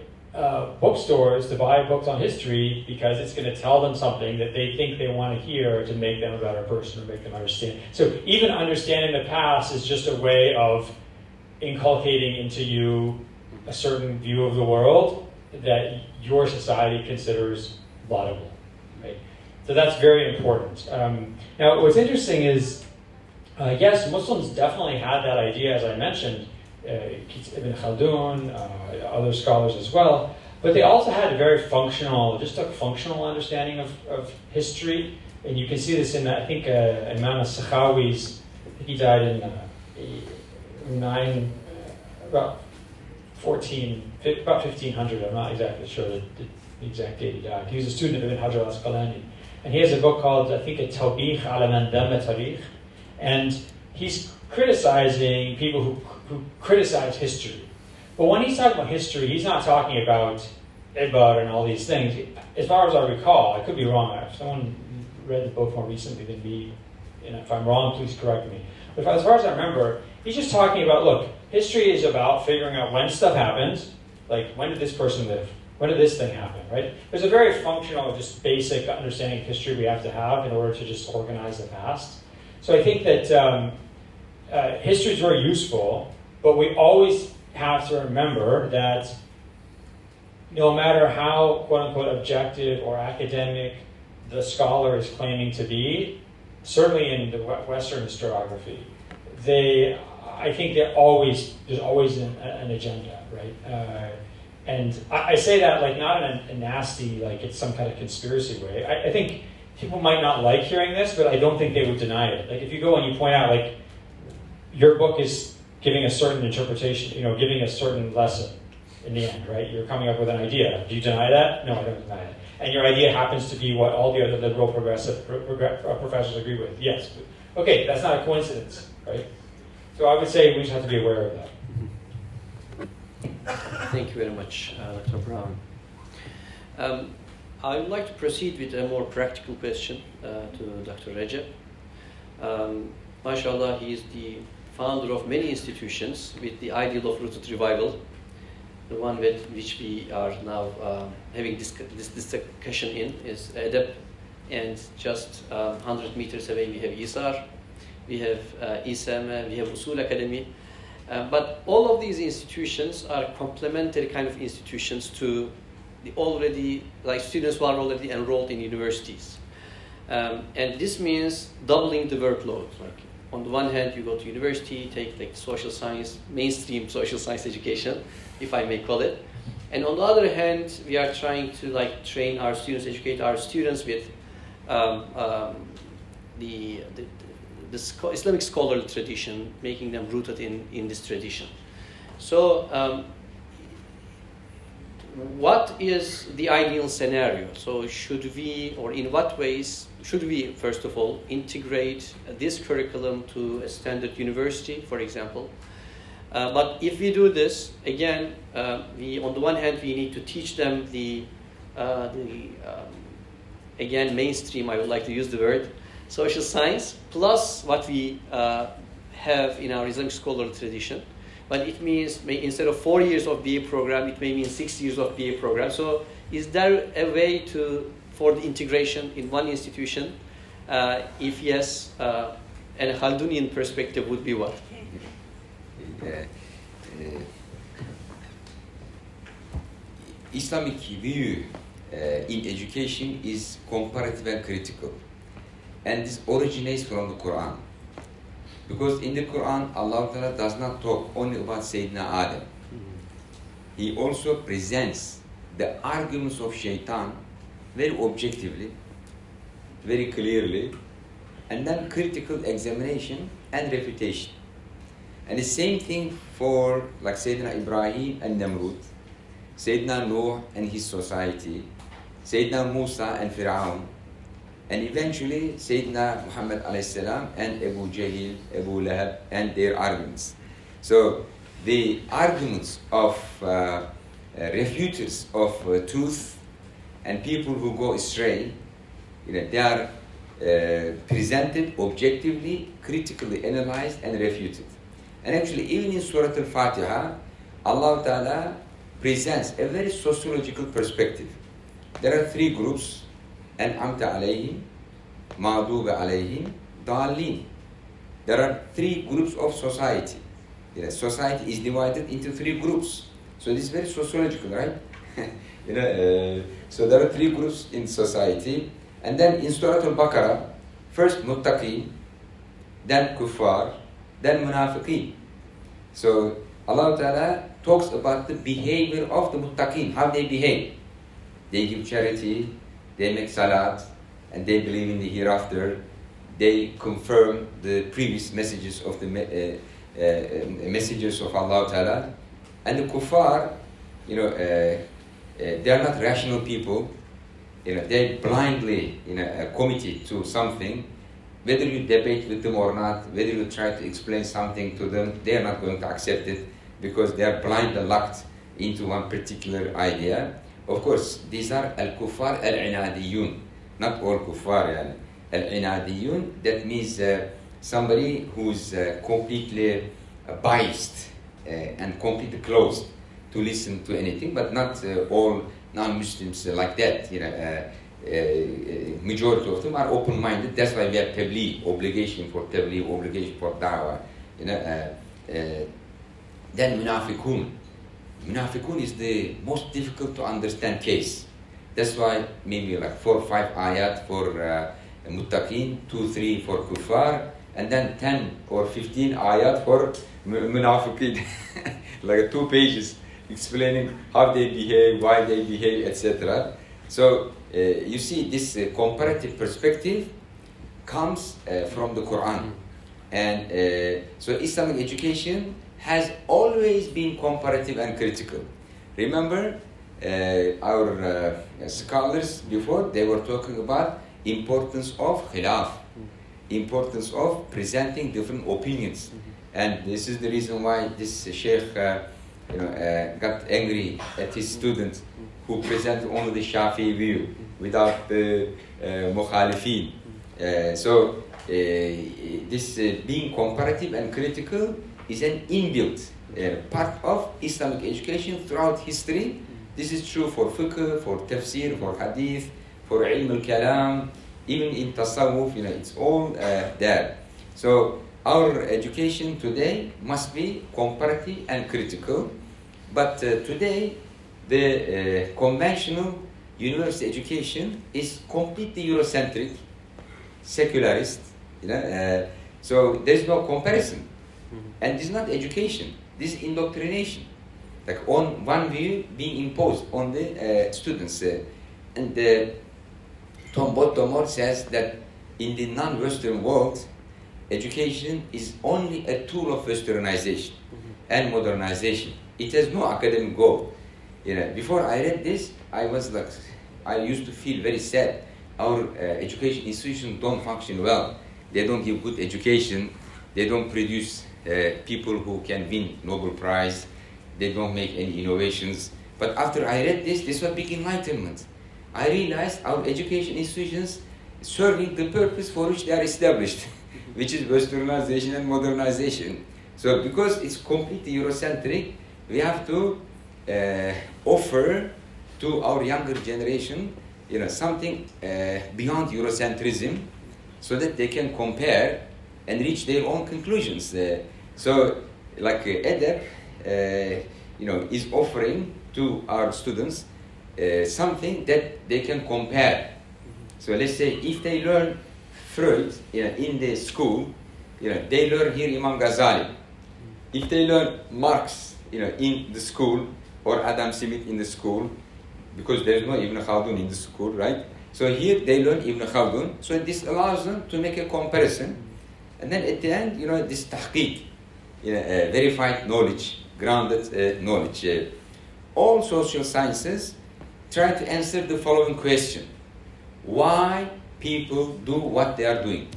bookstores to buy books on history because it's going to tell them something that they think they want to hear to make them a better person or make them understand. So even understanding the past is just a way of inculcating into you a certain view of the world that your society considers laudable, right? So that's very important. Now, what's interesting is, yes, Muslims definitely had that idea, as I mentioned, Ibn Khaldun, other scholars as well, but they also had a very functional understanding of history, and you can see this in, I think, Imam al-Sakhawi's, he died in about 1500, I'm not exactly sure the exact date he died. He was a student of Ibn Hajar al-Asqalani, and he has a book called, I think, At-Tawbih ala man damma tarikh, and he's criticizing people who criticize history. But when he's talking about history, he's not talking about Ibar and all these things. As far as I recall, I could be wrong. If someone read the book more recently than me, and if I'm wrong, please correct me. But as far as I remember, he's just talking about, look, history is about figuring out when stuff happens, like when did this person live? When did this thing happen, right? There's a very functional, just basic understanding of history we have to have in order to just organize the past. So I think that history is very useful, but we always have to remember that no matter how, quote-unquote, objective or academic the scholar is claiming to be, certainly in the Western historiography, I think there's always an agenda, right? And I say that not in a nasty, it's some kind of conspiracy way. I think people might not like hearing this, but I don't think they would deny it. If you go and you point out, your book is giving a certain interpretation, giving a certain lesson in the end, right? You're coming up with an idea. Do you deny that? No, I don't deny it. And your idea happens to be what all the other liberal progressive professors agree with. Yes. Okay, that's not a coincidence, right? So I would say we just have to be aware of that. Thank you very much, Dr. Brown. I would like to proceed with a more practical question to Dr. Recep. MashaAllah, he is the founder of many institutions with the ideal of rooted revival, the one with which we are now having this discussion in is ADEP, and just 100 meters away we have ISAR, we have ISAR, we have Usul Academy. But all of these institutions are complementary kind of institutions to the already, like students who are already enrolled in universities. And this means doubling the workload. Like on the one hand, you go to university, take like social science, mainstream social science education, if I may call it. And on the other hand, we are trying to like train our students, educate our students with the Islamic scholarly tradition, making them rooted in this tradition. So what is the ideal scenario? So should we, or in what ways should we, first of all, integrate this curriculum to a standard university, for example? But if we do this, again, we, on the one hand, we need to teach them again, mainstream, I would like to use the word, social science, plus what we have in our Islamic scholarly tradition. But it means, instead of 4 years of BA program, it may mean 6 years of BA program. So is there a way for the integration in one institution? If yes, and Haldunian perspective would be what? Islamic view in education is comparative and critical, and this originates from the Quran. Because in the Quran, Allah Ta'ala does not talk only about Sayyidina Adam. He also presents the arguments of Shaitan very objectively, very clearly, and then critical examination and refutation. And the same thing for like Sayyidina Ibrahim and Namrud, Sayyidina Noah and his society, Sayyidina Musa and Fir'aun, and eventually Sayyidina Muhammad alayhi salam and Abu Jahl, Abu Lahab and their arguments. So the arguments of refuters of truth and people who go astray, they are presented objectively, critically analyzed and refuted. And actually even in Surah Al-Fatiha, Allah Ta'ala presents a very sociological perspective. There are three groups: An'amta alayhim, Ma'duba alayhim, Dalin. There are three groups of society. Society is divided into three groups. So this is very sociological, right? So there are three groups in society. And then in Surah Al-Baqarah, first Muttaqin, then Kuffar, then Munafiqeen. So Allah Ta'ala talks about the behavior of the Muttaqin, how they behave. They give charity, they make salat, and they believe in the hereafter. They confirm the previous messages of the messages of Allah Ta'ala. And the kuffar, they are not rational people. They blindly, committed to something. Whether you debate with them or not, whether you try to explain something to them, they are not going to accept it because they are blind and locked into one particular idea. Of course, these are al-kuffar al-inadiyun, not all kuffar. Al-inadiyun, that means somebody who's completely biased and completely closed to listen to anything, but not all non-Muslims like that. Majority of them are open-minded. That's why we have tabligh, obligation for tabligh, obligation for da'wah. Then munafiqun. Munafiqun is the most difficult to understand case. That's why maybe like 4 or 5 ayat for muttaqin, 2, 3 for kuffar, and then 10 or 15 ayat for munafiqin. Like 2 pages explaining how they behave, why they behave, etc. So you see, this comparative perspective comes from the Quran. And so Islamic education has always been comparative and critical. Remember, our scholars before, they were talking about importance of khilaf, importance of presenting different opinions. And this is the reason why this sheikh got angry at his students who presented only the Shafi'i view without the mukhalifin. So this being comparative and critical is an inbuilt part of Islamic education throughout history. This is true for fiqh, for tafsir, for hadith, for ilm al-kalam, even in tasawwuf, it's all there. So our education today must be comparative and critical, but today the conventional university education is completely Eurocentric, secularist, so there's no comparison. And this is not education, this is indoctrination. Like on one view being imposed on the students. And Tom Bottomore says that in the non-Western world, education is only a tool of Westernization and modernization. It has no academic goal. Before I read this, I used to feel very sad. Our education institutions don't function well. They don't give good education. They don't produce people who can win Nobel Prize. They don't make any innovations. But after I read this was big enlightenment. I realized our education institutions serving the purpose for which they are established, which is Westernization and modernization. So because it's completely Eurocentric, we have to offer to our younger generation, something beyond Eurocentrism, so that they can compare and reach their own conclusions. So, like EDEP, is offering to our students something that they can compare. So let's say if they learn Freud in the school, they learn here Imam Ghazali. If they learn Marx, in the school, or Adam Smith in the school, because there is no Ibn Haldun in the school, right? So here they learn Ibn Haldun. So this allows them to make a comparison, and then at the end, this tahqiq, verified knowledge, grounded knowledge. All social sciences try to answer the following question: why people do what they are doing?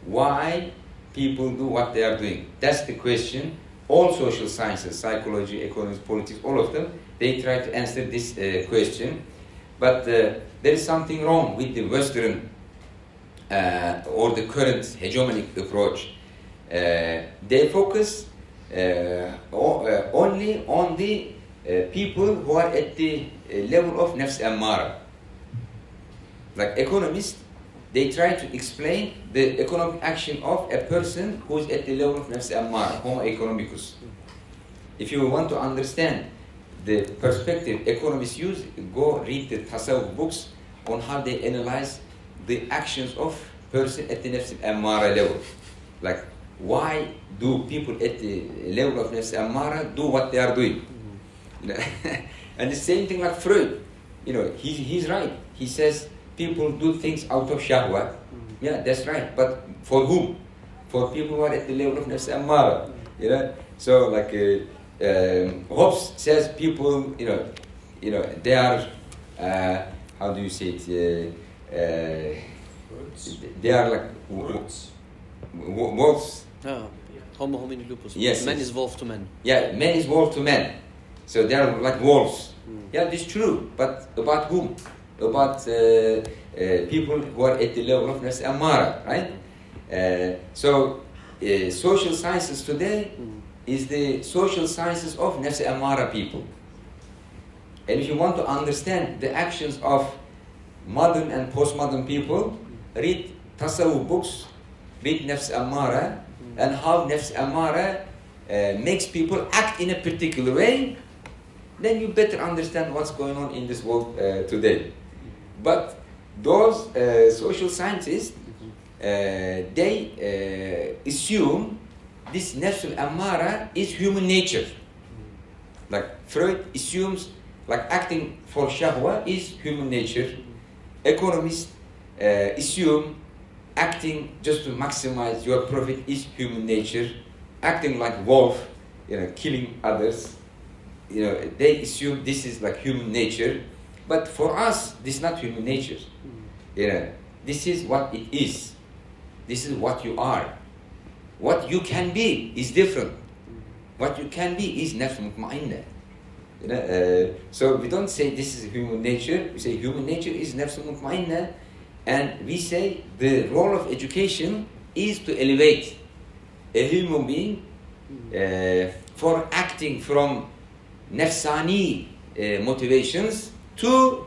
Why people do what they are doing? That's the question. All social sciences, psychology, economics, politics, all of them, they try to answer this question. But there is something wrong with the Western or the current hegemonic approach. They focus only on the people who are at the level of nafs ammara. Like economists, they try to explain the economic action of a person who is at the level of nafs ammara, homo economicus. If you want to understand the perspective economists use, go read the tasawwuf books on how they analyze the actions of person at the nafs ammara level. Like, why do people at the level of nafs ammara do what they are doing? And the same thing like Freud. He's right. He says people do things out of shahwa. Yeah, that's right. But for whom? For people who are at the level of nafs ammara. So like Hobbes says people, they are, how do you say it? They are like wolves. Homo homini lupus. Yes. Man is wolf to man. Yeah, man is wolf to man. So they are like wolves. Yeah, this is true. But about whom? About people who are at the level of nafs ammara, right? So social sciences today is the social sciences of nafs ammara people. And if you want to understand the actions of modern and postmodern people, read tasawwuf books, read nafs ammara, and how nafs ammara makes people act in a particular way, then you better understand what's going on in this world today. But those social scientists, they assume this nafs ammara is human nature. Like Freud assumes like acting for shahwa is human nature. Economists assume acting just to maximize your profit is human nature. Acting like wolf, killing others, they assume this is like human nature. But for us, this is not human nature. This is what it is. This is what you are. What you can be is different. What you can be is nafs mutma'inna. So we don't say this is human nature. We say human nature is nafs mutma'inna, and we say the role of education is to elevate a human being for acting from nafsani motivations to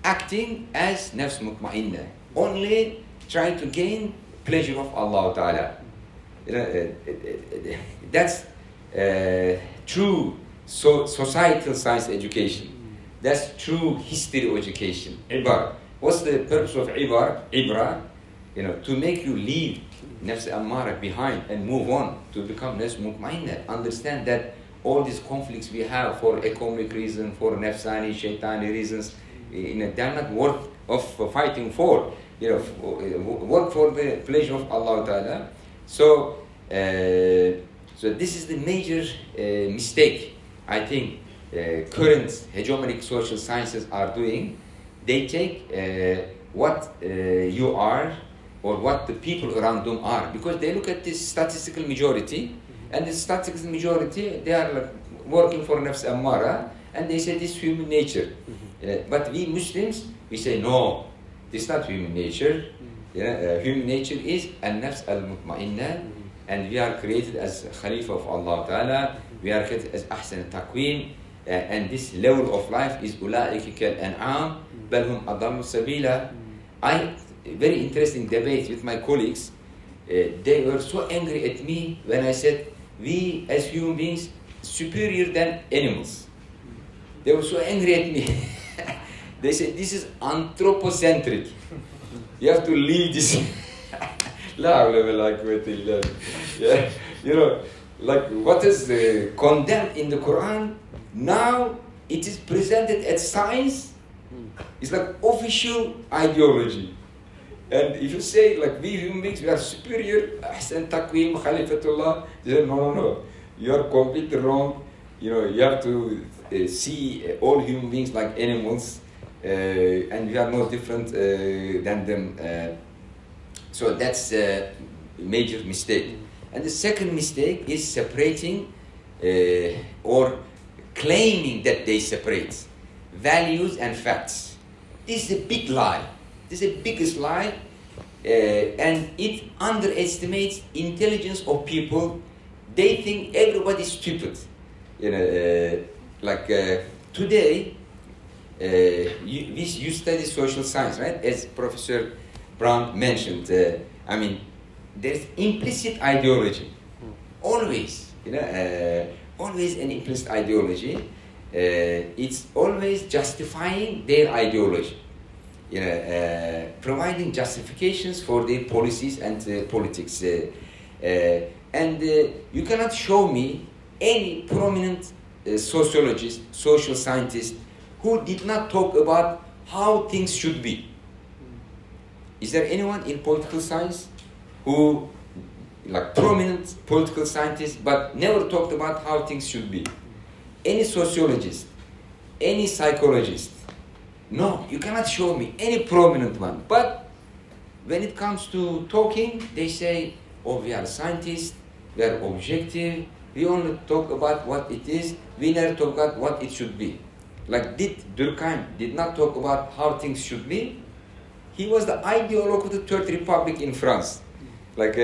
acting as nafs mutma'inna, only trying to gain pleasure of Allah Ta'ala. That's true societal science education. That's true history education. Ibar. What's the purpose of Ibra? To make you leave nafs ammara behind and move on to become nafs mutmainna. Understand that all these conflicts we have for economic reasons, for nafsani, shaitani reasons, they're not worth of fighting for. Work for the pleasure of Allah Ta'ala. So this is the major mistake I think current hegemonic social sciences are doing. They take what you are or what the people around them are, because they look at this statistical majority, and the statistical majority, they are like working for nafs ammara, and they say this is human nature. But we Muslims, we say no, this is not human nature. Human nature is al-nafs al-mutma'inna, and we are created as Khalifa of Allah Ta'ala, we are created as ahsan taqwim, and this level of life is ula'ika kal-an'am, bal hum adallu sabila. Very interesting debate with my colleagues. They were so angry at me when I said we as human beings superior than animals. They were so angry at me. They said this is anthropocentric. You have to leave this. Like what is condemned in the Quran, now it is presented as science. It's like official ideology. And if you say like we human beings, we are superior, ahsan taqwim, khalifatullah, they say no. You are completely wrong. You have to see all human beings like animals, and we are no different than them. So that's a major mistake. And the second mistake is separating or claiming that they separate values and facts. This is a big lie. This is the biggest lie, and it underestimates intelligence of people. They think everybody is stupid. Today, you study social science, right? As Professor Brown mentioned, there's implicit ideology. Always, always an implicit ideology. It's always justifying their ideology. Providing justifications for their policies and politics. And you cannot show me any prominent sociologist, social scientist who did not talk about how things should be. Is there anyone in political science who, like prominent political scientist, but never talked about how things should be? Any sociologist, any psychologist? No, you cannot show me any prominent one. But when it comes to talking, they say, oh, we are scientists, we are objective, we only talk about what it is, we never talk about what it should be. Like Durkheim did not talk about how things should be. He was the ideologue of the Third Republic in France. Like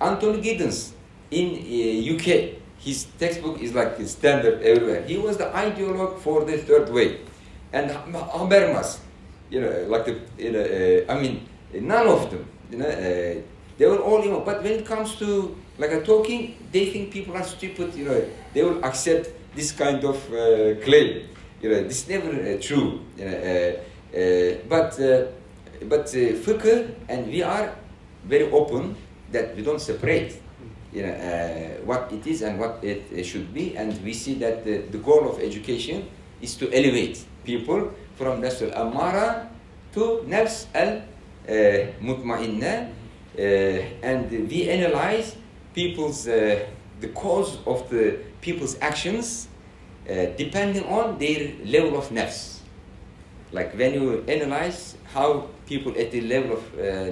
Anthony Giddens in UK, his textbook is like standard everywhere. He was the ideologue for the Third Way. And Habermas, none of them, they were all, but when it comes to talking, they think people are stupid, they will accept this kind of claim. This is never true. But fiqh, and we are very open that we don't separate what it is and what it should be, and we see that the goal of education is to elevate people from nafs al-ammara to nafs al-mutma'inna, and we analyze people's the cause of the people's actions depending on their level of nafs. Like when you analyze how people at the level of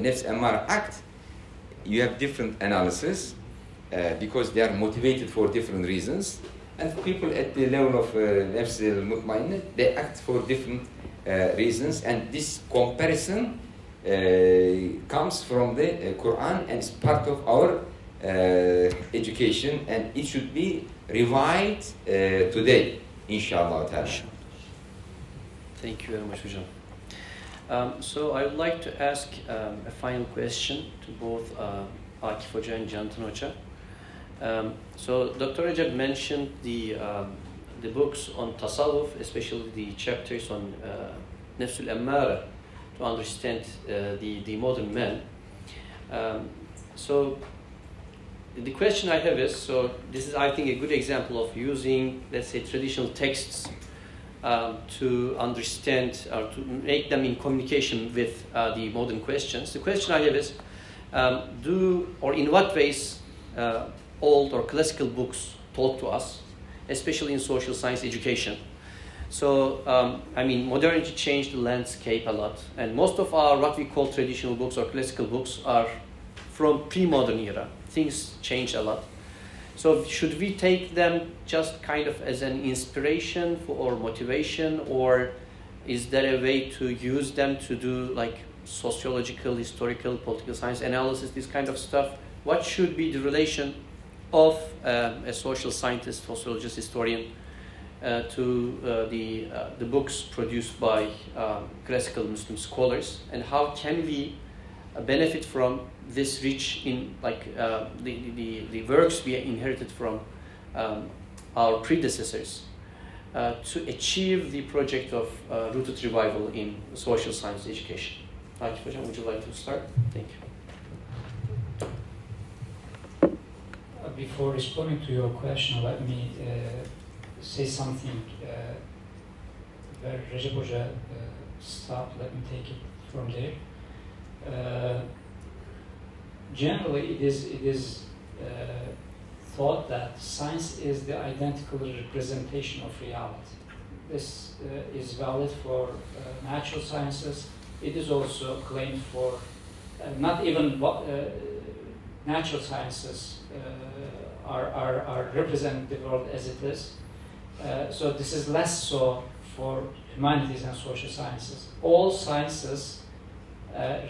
nafs ammara act, you have different analysis because they are motivated for different reasons. And people at the level of nafs al-mutma'inna, they act for different reasons. And this comparison comes from the Quran and is part of our education, and it should be revived today, inshallah ta'ala. Thank you very much, Hocam. So I would like to ask a final question to both Akif Hoca and Cantan Hoca. So Dr. Recep mentioned the books on tasawwuf, especially the chapters on Nefsul Emmara, to understand the modern man. So the question I have is, so this is, I think, a good example of using, let's say, traditional texts to understand or to make them in communication with the modern questions. The question I have is, in what ways old or classical books taught to us, especially in social science education? So, modernity changed the landscape a lot, and most of our what we call traditional books or classical books are from pre-modern era. Things changed a lot. So should we take them just kind of as an inspiration or motivation, or is there a way to use them to do like sociological, historical, political science analysis, this kind of stuff? What should be the relation of a social scientist, sociologist, historian to the books produced by classical Muslim scholars, and how can we benefit from this rich in the works we inherited from our predecessors to achieve the project of rooted revival in social science education? Akif Hocam, would you like to start? Thank you. Before responding to your question, let me say something where Recep Hoca stopped. Let me take it from there. Generally, it is thought that science is the identical representation of reality. This is valid for natural sciences. It is also claimed for not even natural sciences are representing the world as it is. So this is less so for humanities and social sciences. All sciences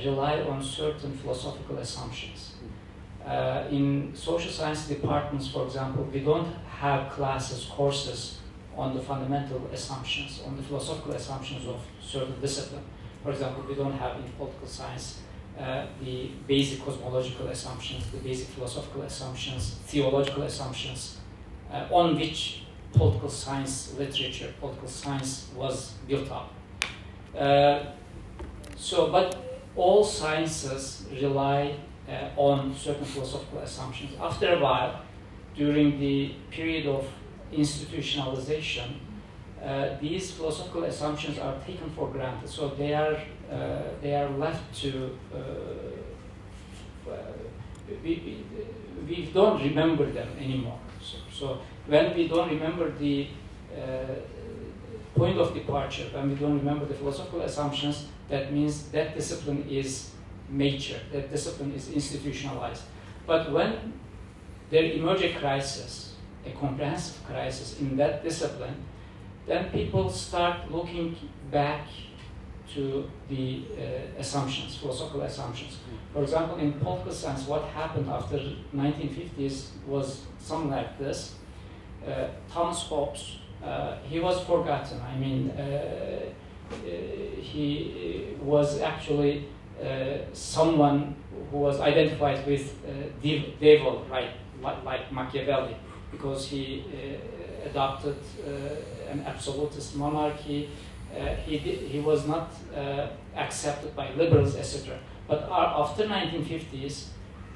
rely on certain philosophical assumptions. In social science departments, for example, we don't have courses on the fundamental assumptions, on the philosophical assumptions of certain discipline. For example, we don't have in political science the basic cosmological assumptions, the basic philosophical assumptions, theological assumptions, on which political science literature, political science was built up. But all sciences rely on certain philosophical assumptions. After a while, during the period of institutionalization, these philosophical assumptions are taken for granted. So they are left to we don't remember them anymore. So when we don't remember the point of departure, when we don't remember the philosophical assumptions, that means that discipline is mature, that discipline is institutionalized. But when there emerges a crisis, a comprehensive crisis in that discipline, then people start looking back to the assumptions, philosophical assumptions. For example, in political science, what happened after 1950s was something like this. Thomas Hobbes, he was forgotten. I mean, he was actually someone who was identified with devil, right, like Machiavelli, because he adopted an absolutist monarchy. He was not accepted by liberals, etc. But after 1950s,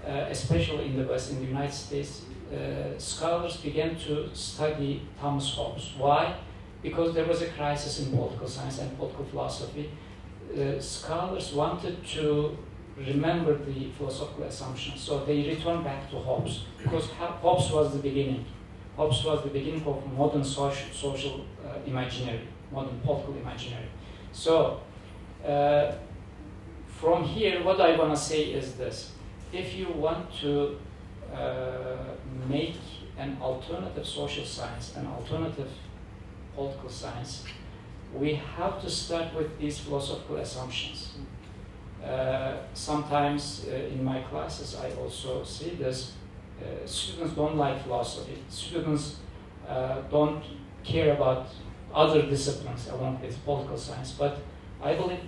especially in the West, in the United States, scholars began to study Thomas Hobbes. Why? Because there was a crisis in political science and political philosophy. Scholars wanted to remember the philosophical assumptions, so they returned back to Hobbes, because Hobbes was the beginning. Hobbes was the beginning of modern social imaginary, modern political imaginary. So, from here, what I want to say is this. If you want to make an alternative social science, an alternative political science, we have to start with these philosophical assumptions. Sometimes in my classes, I also see this. Students don't like philosophy. Students don't care about other disciplines along with political science. But I believe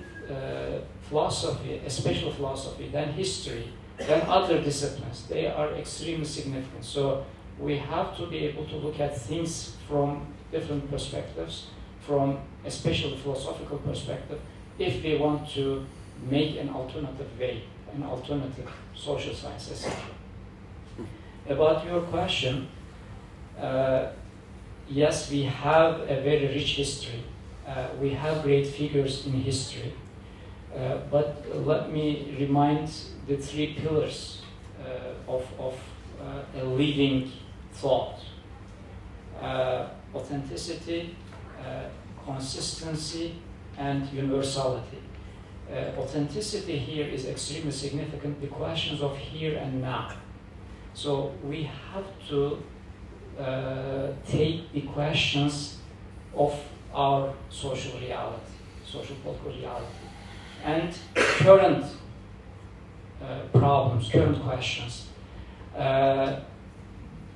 philosophy, especially philosophy, then history, then other disciplines, they are extremely significant. So we have to be able to look at things from different perspectives, from especially philosophical perspective, if we want to make an alternative way, an alternative social science, etc. About your question, yes, we have a very rich history. We have great figures in history. But let me remind the three pillars of a living thought. Authenticity, consistency, and universality. Authenticity here is extremely significant, the questions of here and now. So we have to take the questions of our social reality, social political reality, and current problems, current questions.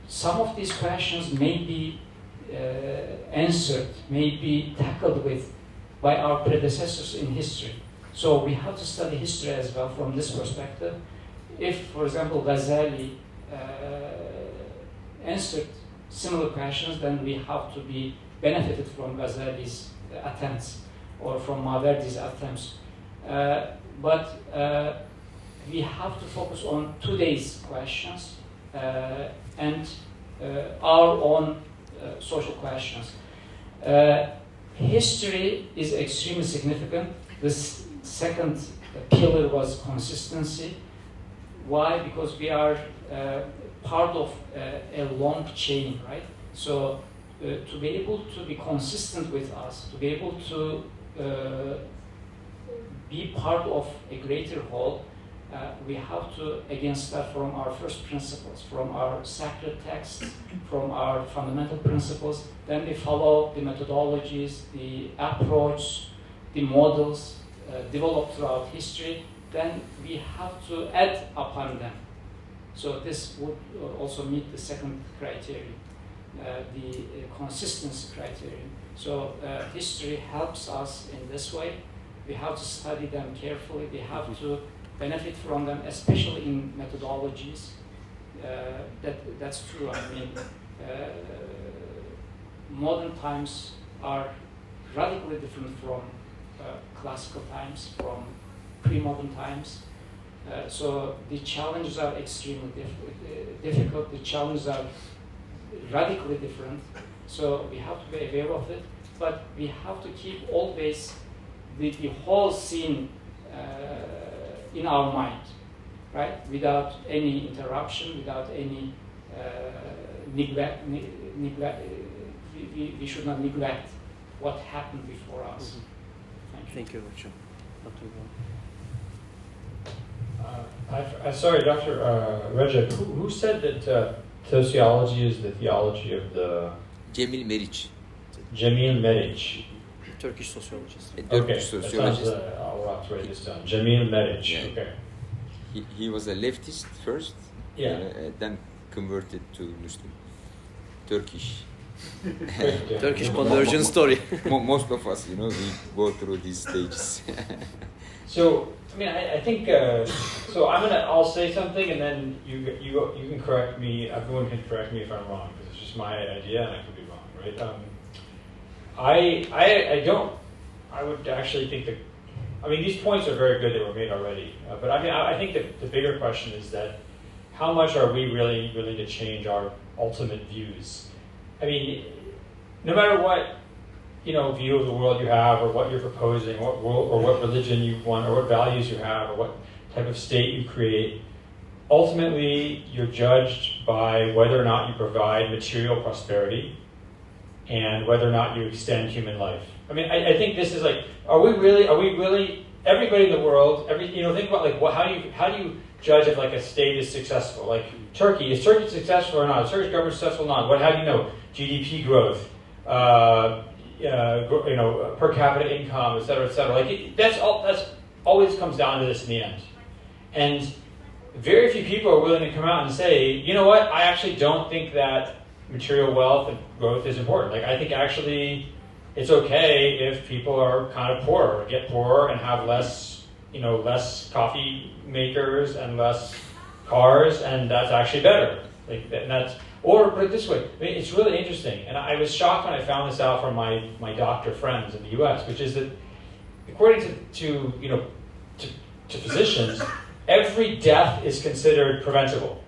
Some of these questions may be answered, may be tackled with by our predecessors in history. So we have to study history as well from this perspective. If, for example, Ghazali answered similar questions, then we have to be benefited from Ghazali's attempts or from Maverdi's attempts. But we have to focus on today's questions and our own social questions. History is extremely significant. This second pillar was consistency. Why? Because we are part of a long chain, right? So to be able to be consistent with us, to be able to be part of a greater whole, we have to again start from our first principles, from our sacred texts, from our fundamental principles. Then we follow the methodologies, the approach, the models developed throughout history. Then we have to add upon them. So this would also meet the second criterion, the consistency criterion. So history helps us in this way. We have to study them carefully. We have to benefit from them, especially in methodologies. That's true. I mean, modern times are radically different from classical times, from pre-modern times. So the challenges are extremely difficult. The challenges are radically different. So we have to be aware of it, but we have to keep always the whole scene in our mind, right? Without any interruption, without any neglect. We should not neglect what happened before us. Thank you, Recep. Sorry, Dr. Recep, who said that sociology is the theology of the... Cemil Meriç, Cemil Meriç. Turkish sociologist. a Okay, Turkish that sociologist. sounds, I'll have to write this down. Cemil Meriç, Yeah. okay. He was a leftist first, Yeah. then converted to Muslim. Turkish. Okay. Turkish conversion story. Most of us, we go through these stages. So, I mean, I think, so I'll say something and then you can correct me, everyone can correct me if I'm wrong, because it's just my idea and I could be wrong, right? I would actually think that, I mean, these points are very good that were made already, but I mean, I think that the bigger question is that how much are we really willing to change our ultimate views? I mean, no matter what, view of the world you have, or what you're proposing, or what religion you want, or what values you have, or what type of state you create, ultimately you're judged by whether or not you provide material prosperity and whether or not you extend human life. I mean, I think this is like, are we really, everybody in the world, think about like, how do you judge if like a state is successful? Like Turkey, is Turkey successful or not? Is Turkish government successful or not? How do you know? GDP growth, per capita income, et cetera, Like that's always comes down to this in the end. And very few people are willing to come out and say, you know what, I actually don't think that material wealth and growth is important. Like I think actually it's okay if people are kind of poorer, get poorer, and have less, less coffee makers and less cars, and that's actually better. Or put it this way, it's really interesting, and I was shocked when I found this out from my doctor friends in the U.S., which is that according to physicians, every death is considered preventable.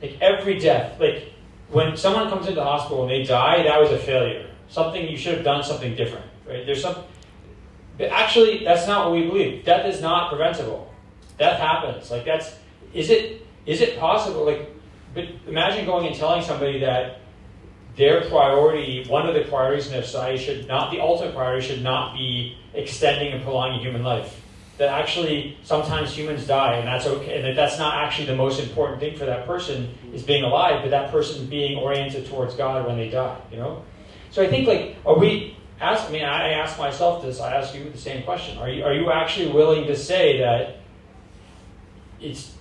Like every death, like when someone comes into the hospital and they die, that was a failure. Something you should have done something different, right? But actually, that's not what we believe. Death is not preventable. Death happens. Like is it possible? Like, but imagine going and telling somebody that their priority, one of the priorities in their society the ultimate priority should not be extending and prolonging human life. That actually sometimes humans die, and that's okay, and that's not actually the most important thing for that person is being alive, but that person being oriented towards God when they die, So I think I ask myself this, I ask you the same question. Are you actually willing to say that it's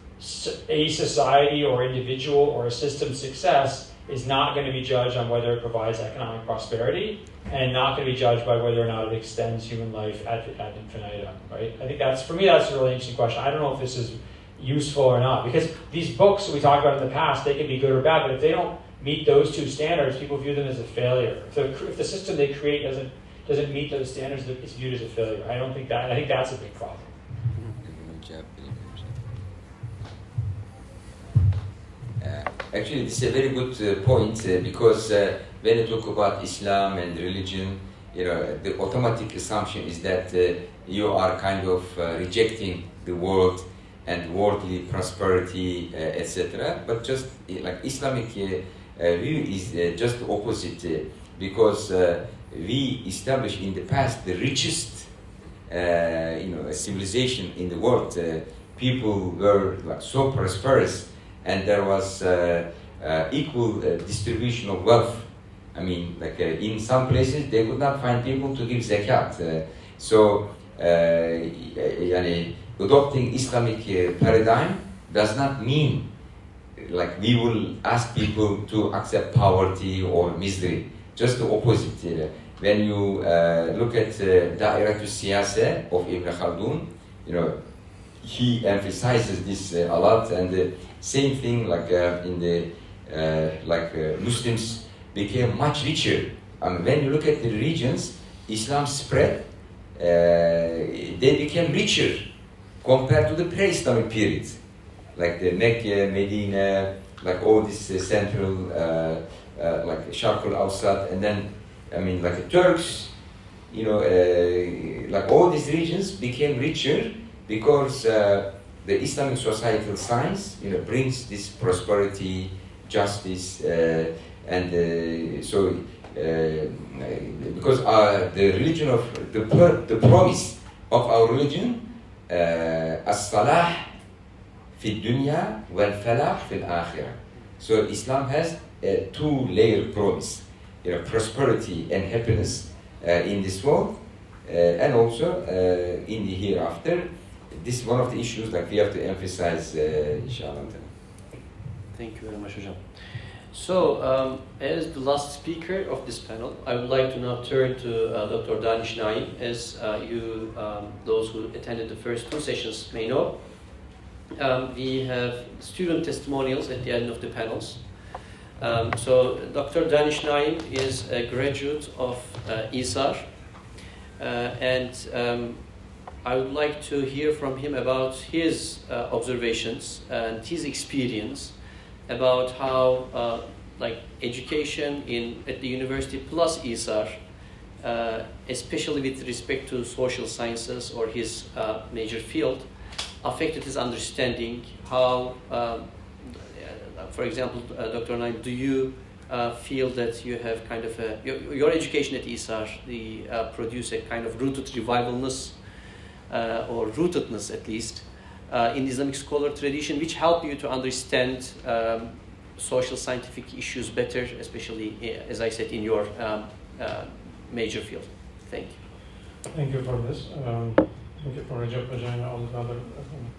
a society or individual or a system's success is not going to be judged on whether it provides economic prosperity and not going to be judged by whether or not it extends human life ad infinitum, right? I think that's a really interesting question. I don't know if this is useful or not, because these books we talked about in the past, they can be good or bad, but if they don't meet those two standards, people view them as a failure. If the system they create doesn't meet those standards, it's viewed as a failure. I think that's a big problem. Actually, this is a very good point because when you talk about Islam and religion, the automatic assumption is that you are kind of rejecting the world and worldly prosperity, etc. But just like Islamic view is just the opposite because we established in the past the richest, civilization in the world. People were like so prosperous. And there was equal distribution of wealth. I mean, in some places they could not find people to give zakat. So, adopting Islamic paradigm does not mean like we will ask people to accept poverty or misery. Just the opposite. When you look at Da'iratul Siyaseh of Ibn Haldun, he emphasizes this a lot, and same thing in the Muslims became much richer. I mean, when you look at the regions, Islam spread, they became richer compared to the pre-Islamic period, like the Mecca, Medina, like all this central, like Sharq al-Awsat, and then like the Turks, like all these regions became richer because the Islamic societal science, brings this prosperity, justice, and so because the religion of the promise of our religion, as-salah fi dunya wal falah fil akhirah. So Islam has a two-layer promise, prosperity and happiness in this world, and also in the hereafter. This is one of the issues that we have to emphasize, inshallah. Thank you very much, Hocam. So, as the last speaker of this panel, I would like to now turn to Dr. Danish Naeem. As those who attended the first two sessions may know, we have student testimonials at the end of the panels. So, Dr. Danish Naeem is a graduate of ISAR, and I would like to hear from him about his observations and his experience about how education at the university plus ISAR, especially with respect to social sciences or his major field, affected his understanding. How, for example, Dr. Naeem, do you feel that you have kind of your education at ISAR produce a kind of rooted revivalness or rootedness at least in the Islamic scholar tradition, which help you to understand social scientific issues better, especially, as I said, in your major field? Thank you. Thank you for this. Thank you for Recep and all the other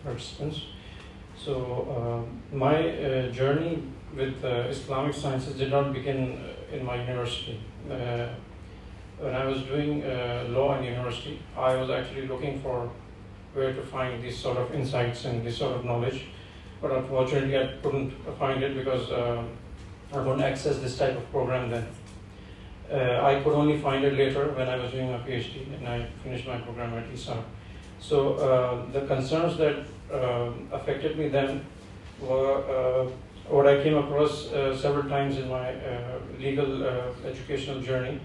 participants. So my journey with Islamic sciences did not begin in my university. when I was doing law in university, I was actually looking for where to find these sort of insights and this sort of knowledge, but unfortunately I couldn't find it because I couldn't access this type of program then. I could only find it later when I was doing a PhD and I finished my program at ISAR. So the concerns that affected me then were what I came across several times in my legal educational journey.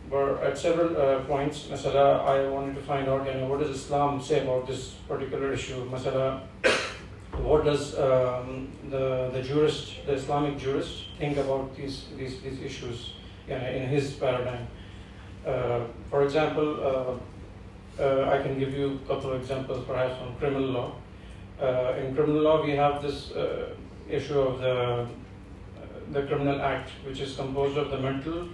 Were at several points, Masala, I wanted to find out, what does Islam say about this particular issue? Masala, what does the jurist, the Islamic jurist, think about these issues in his paradigm? For example, I can give you a couple of examples, perhaps from criminal law. In criminal law, we have this issue of the criminal act, which is composed of the mental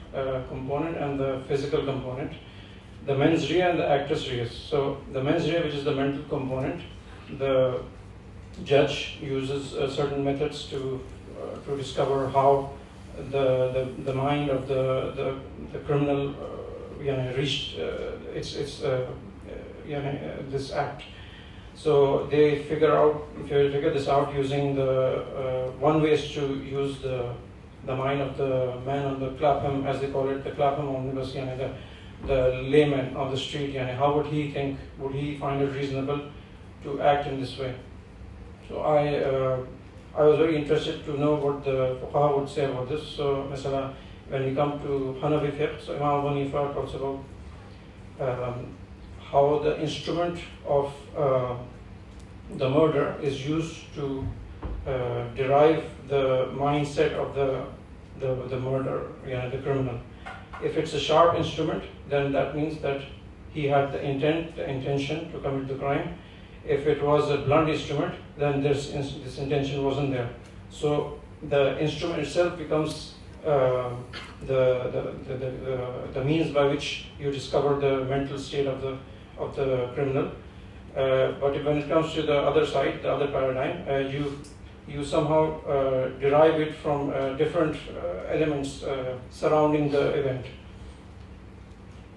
component and the physical component, the mens rea and the actus reus. So the mens rea, which is the mental component, the judge uses certain methods to discover how the mind of the criminal reached this act. So they figure this out using the one way is to use the mind of the man on the clapham, as they call it, the clapham omnibus, the layman on the street. How would he think? Would he find it reasonable to act in this way? So I was very interested to know what the fuqaha would say about this. So, masala, when we come to Hanafi fiqh, so Imam Abu Hanifa talks about how the instrument of the murder is used to derive the mindset of the murderer, the criminal. If it's a sharp instrument, then that means that he had the intention to commit the crime. If it was a blunt instrument, then this intention wasn't there. So the instrument itself becomes the means by which you discover the mental state of the criminal. But when it comes to the other side, the other paradigm, you somehow derive it from different elements surrounding the event.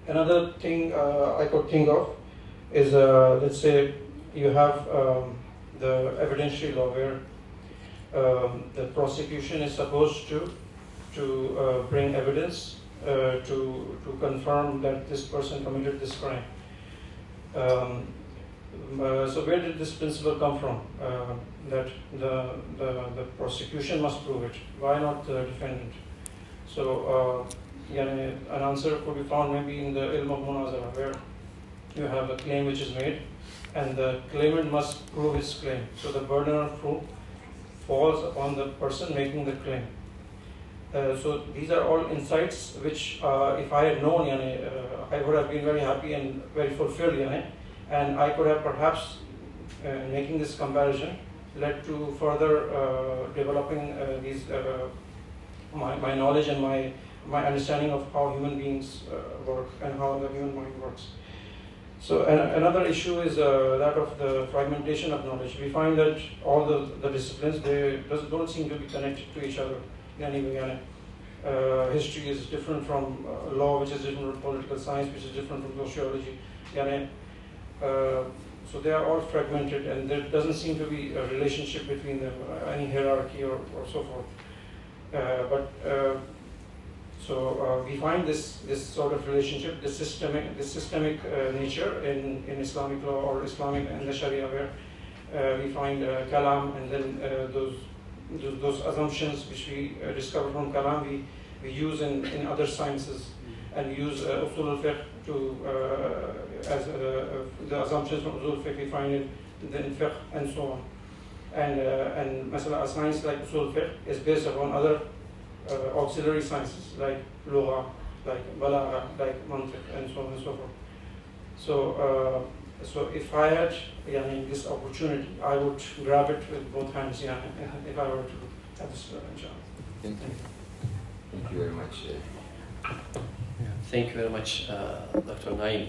Another thing I could think of is, let's say, you have the evidentiary law where the prosecution is supposed to bring evidence to confirm that this person committed this crime. So where did this principle come from? That the prosecution must prove it. Why not the defendant? So an answer could be found maybe in the ilm of munazara, where you have a claim which is made and the claimant must prove his claim. So the burden of proof falls upon the person making the claim. So these are all insights which, if I had known, I would have been very happy and very fulfilled, and I could have perhaps, making this comparison, led to further developing my knowledge and my understanding of how human beings work and how the human mind works. So another issue is that of the fragmentation of knowledge. We find that all the disciplines, they don't seem to be connected to each other in any way. History is different from law, which is different from political science, which is different from sociology. So they are all fragmented, and there doesn't seem to be a relationship between them, any hierarchy or so forth. So we find this sort of relationship, this systemic nature in Islamic law or Islamic and the Sharia, where we find kalam, and then those assumptions which we discover from kalam we use in other sciences, and we use Usul al-Fiqh as the assumptions from Usul al-Fiqh we find it in fiqh and so on. And masala, a science like Usul al-Fiqh is based upon other auxiliary sciences like lugha, like balagha, like mantiq, and so on and so forth. So if I had this opportunity, I would grab it with both hands, if I were to have this chance. Thank you. Thank you very much. Thank you very much, Dr. Naeem.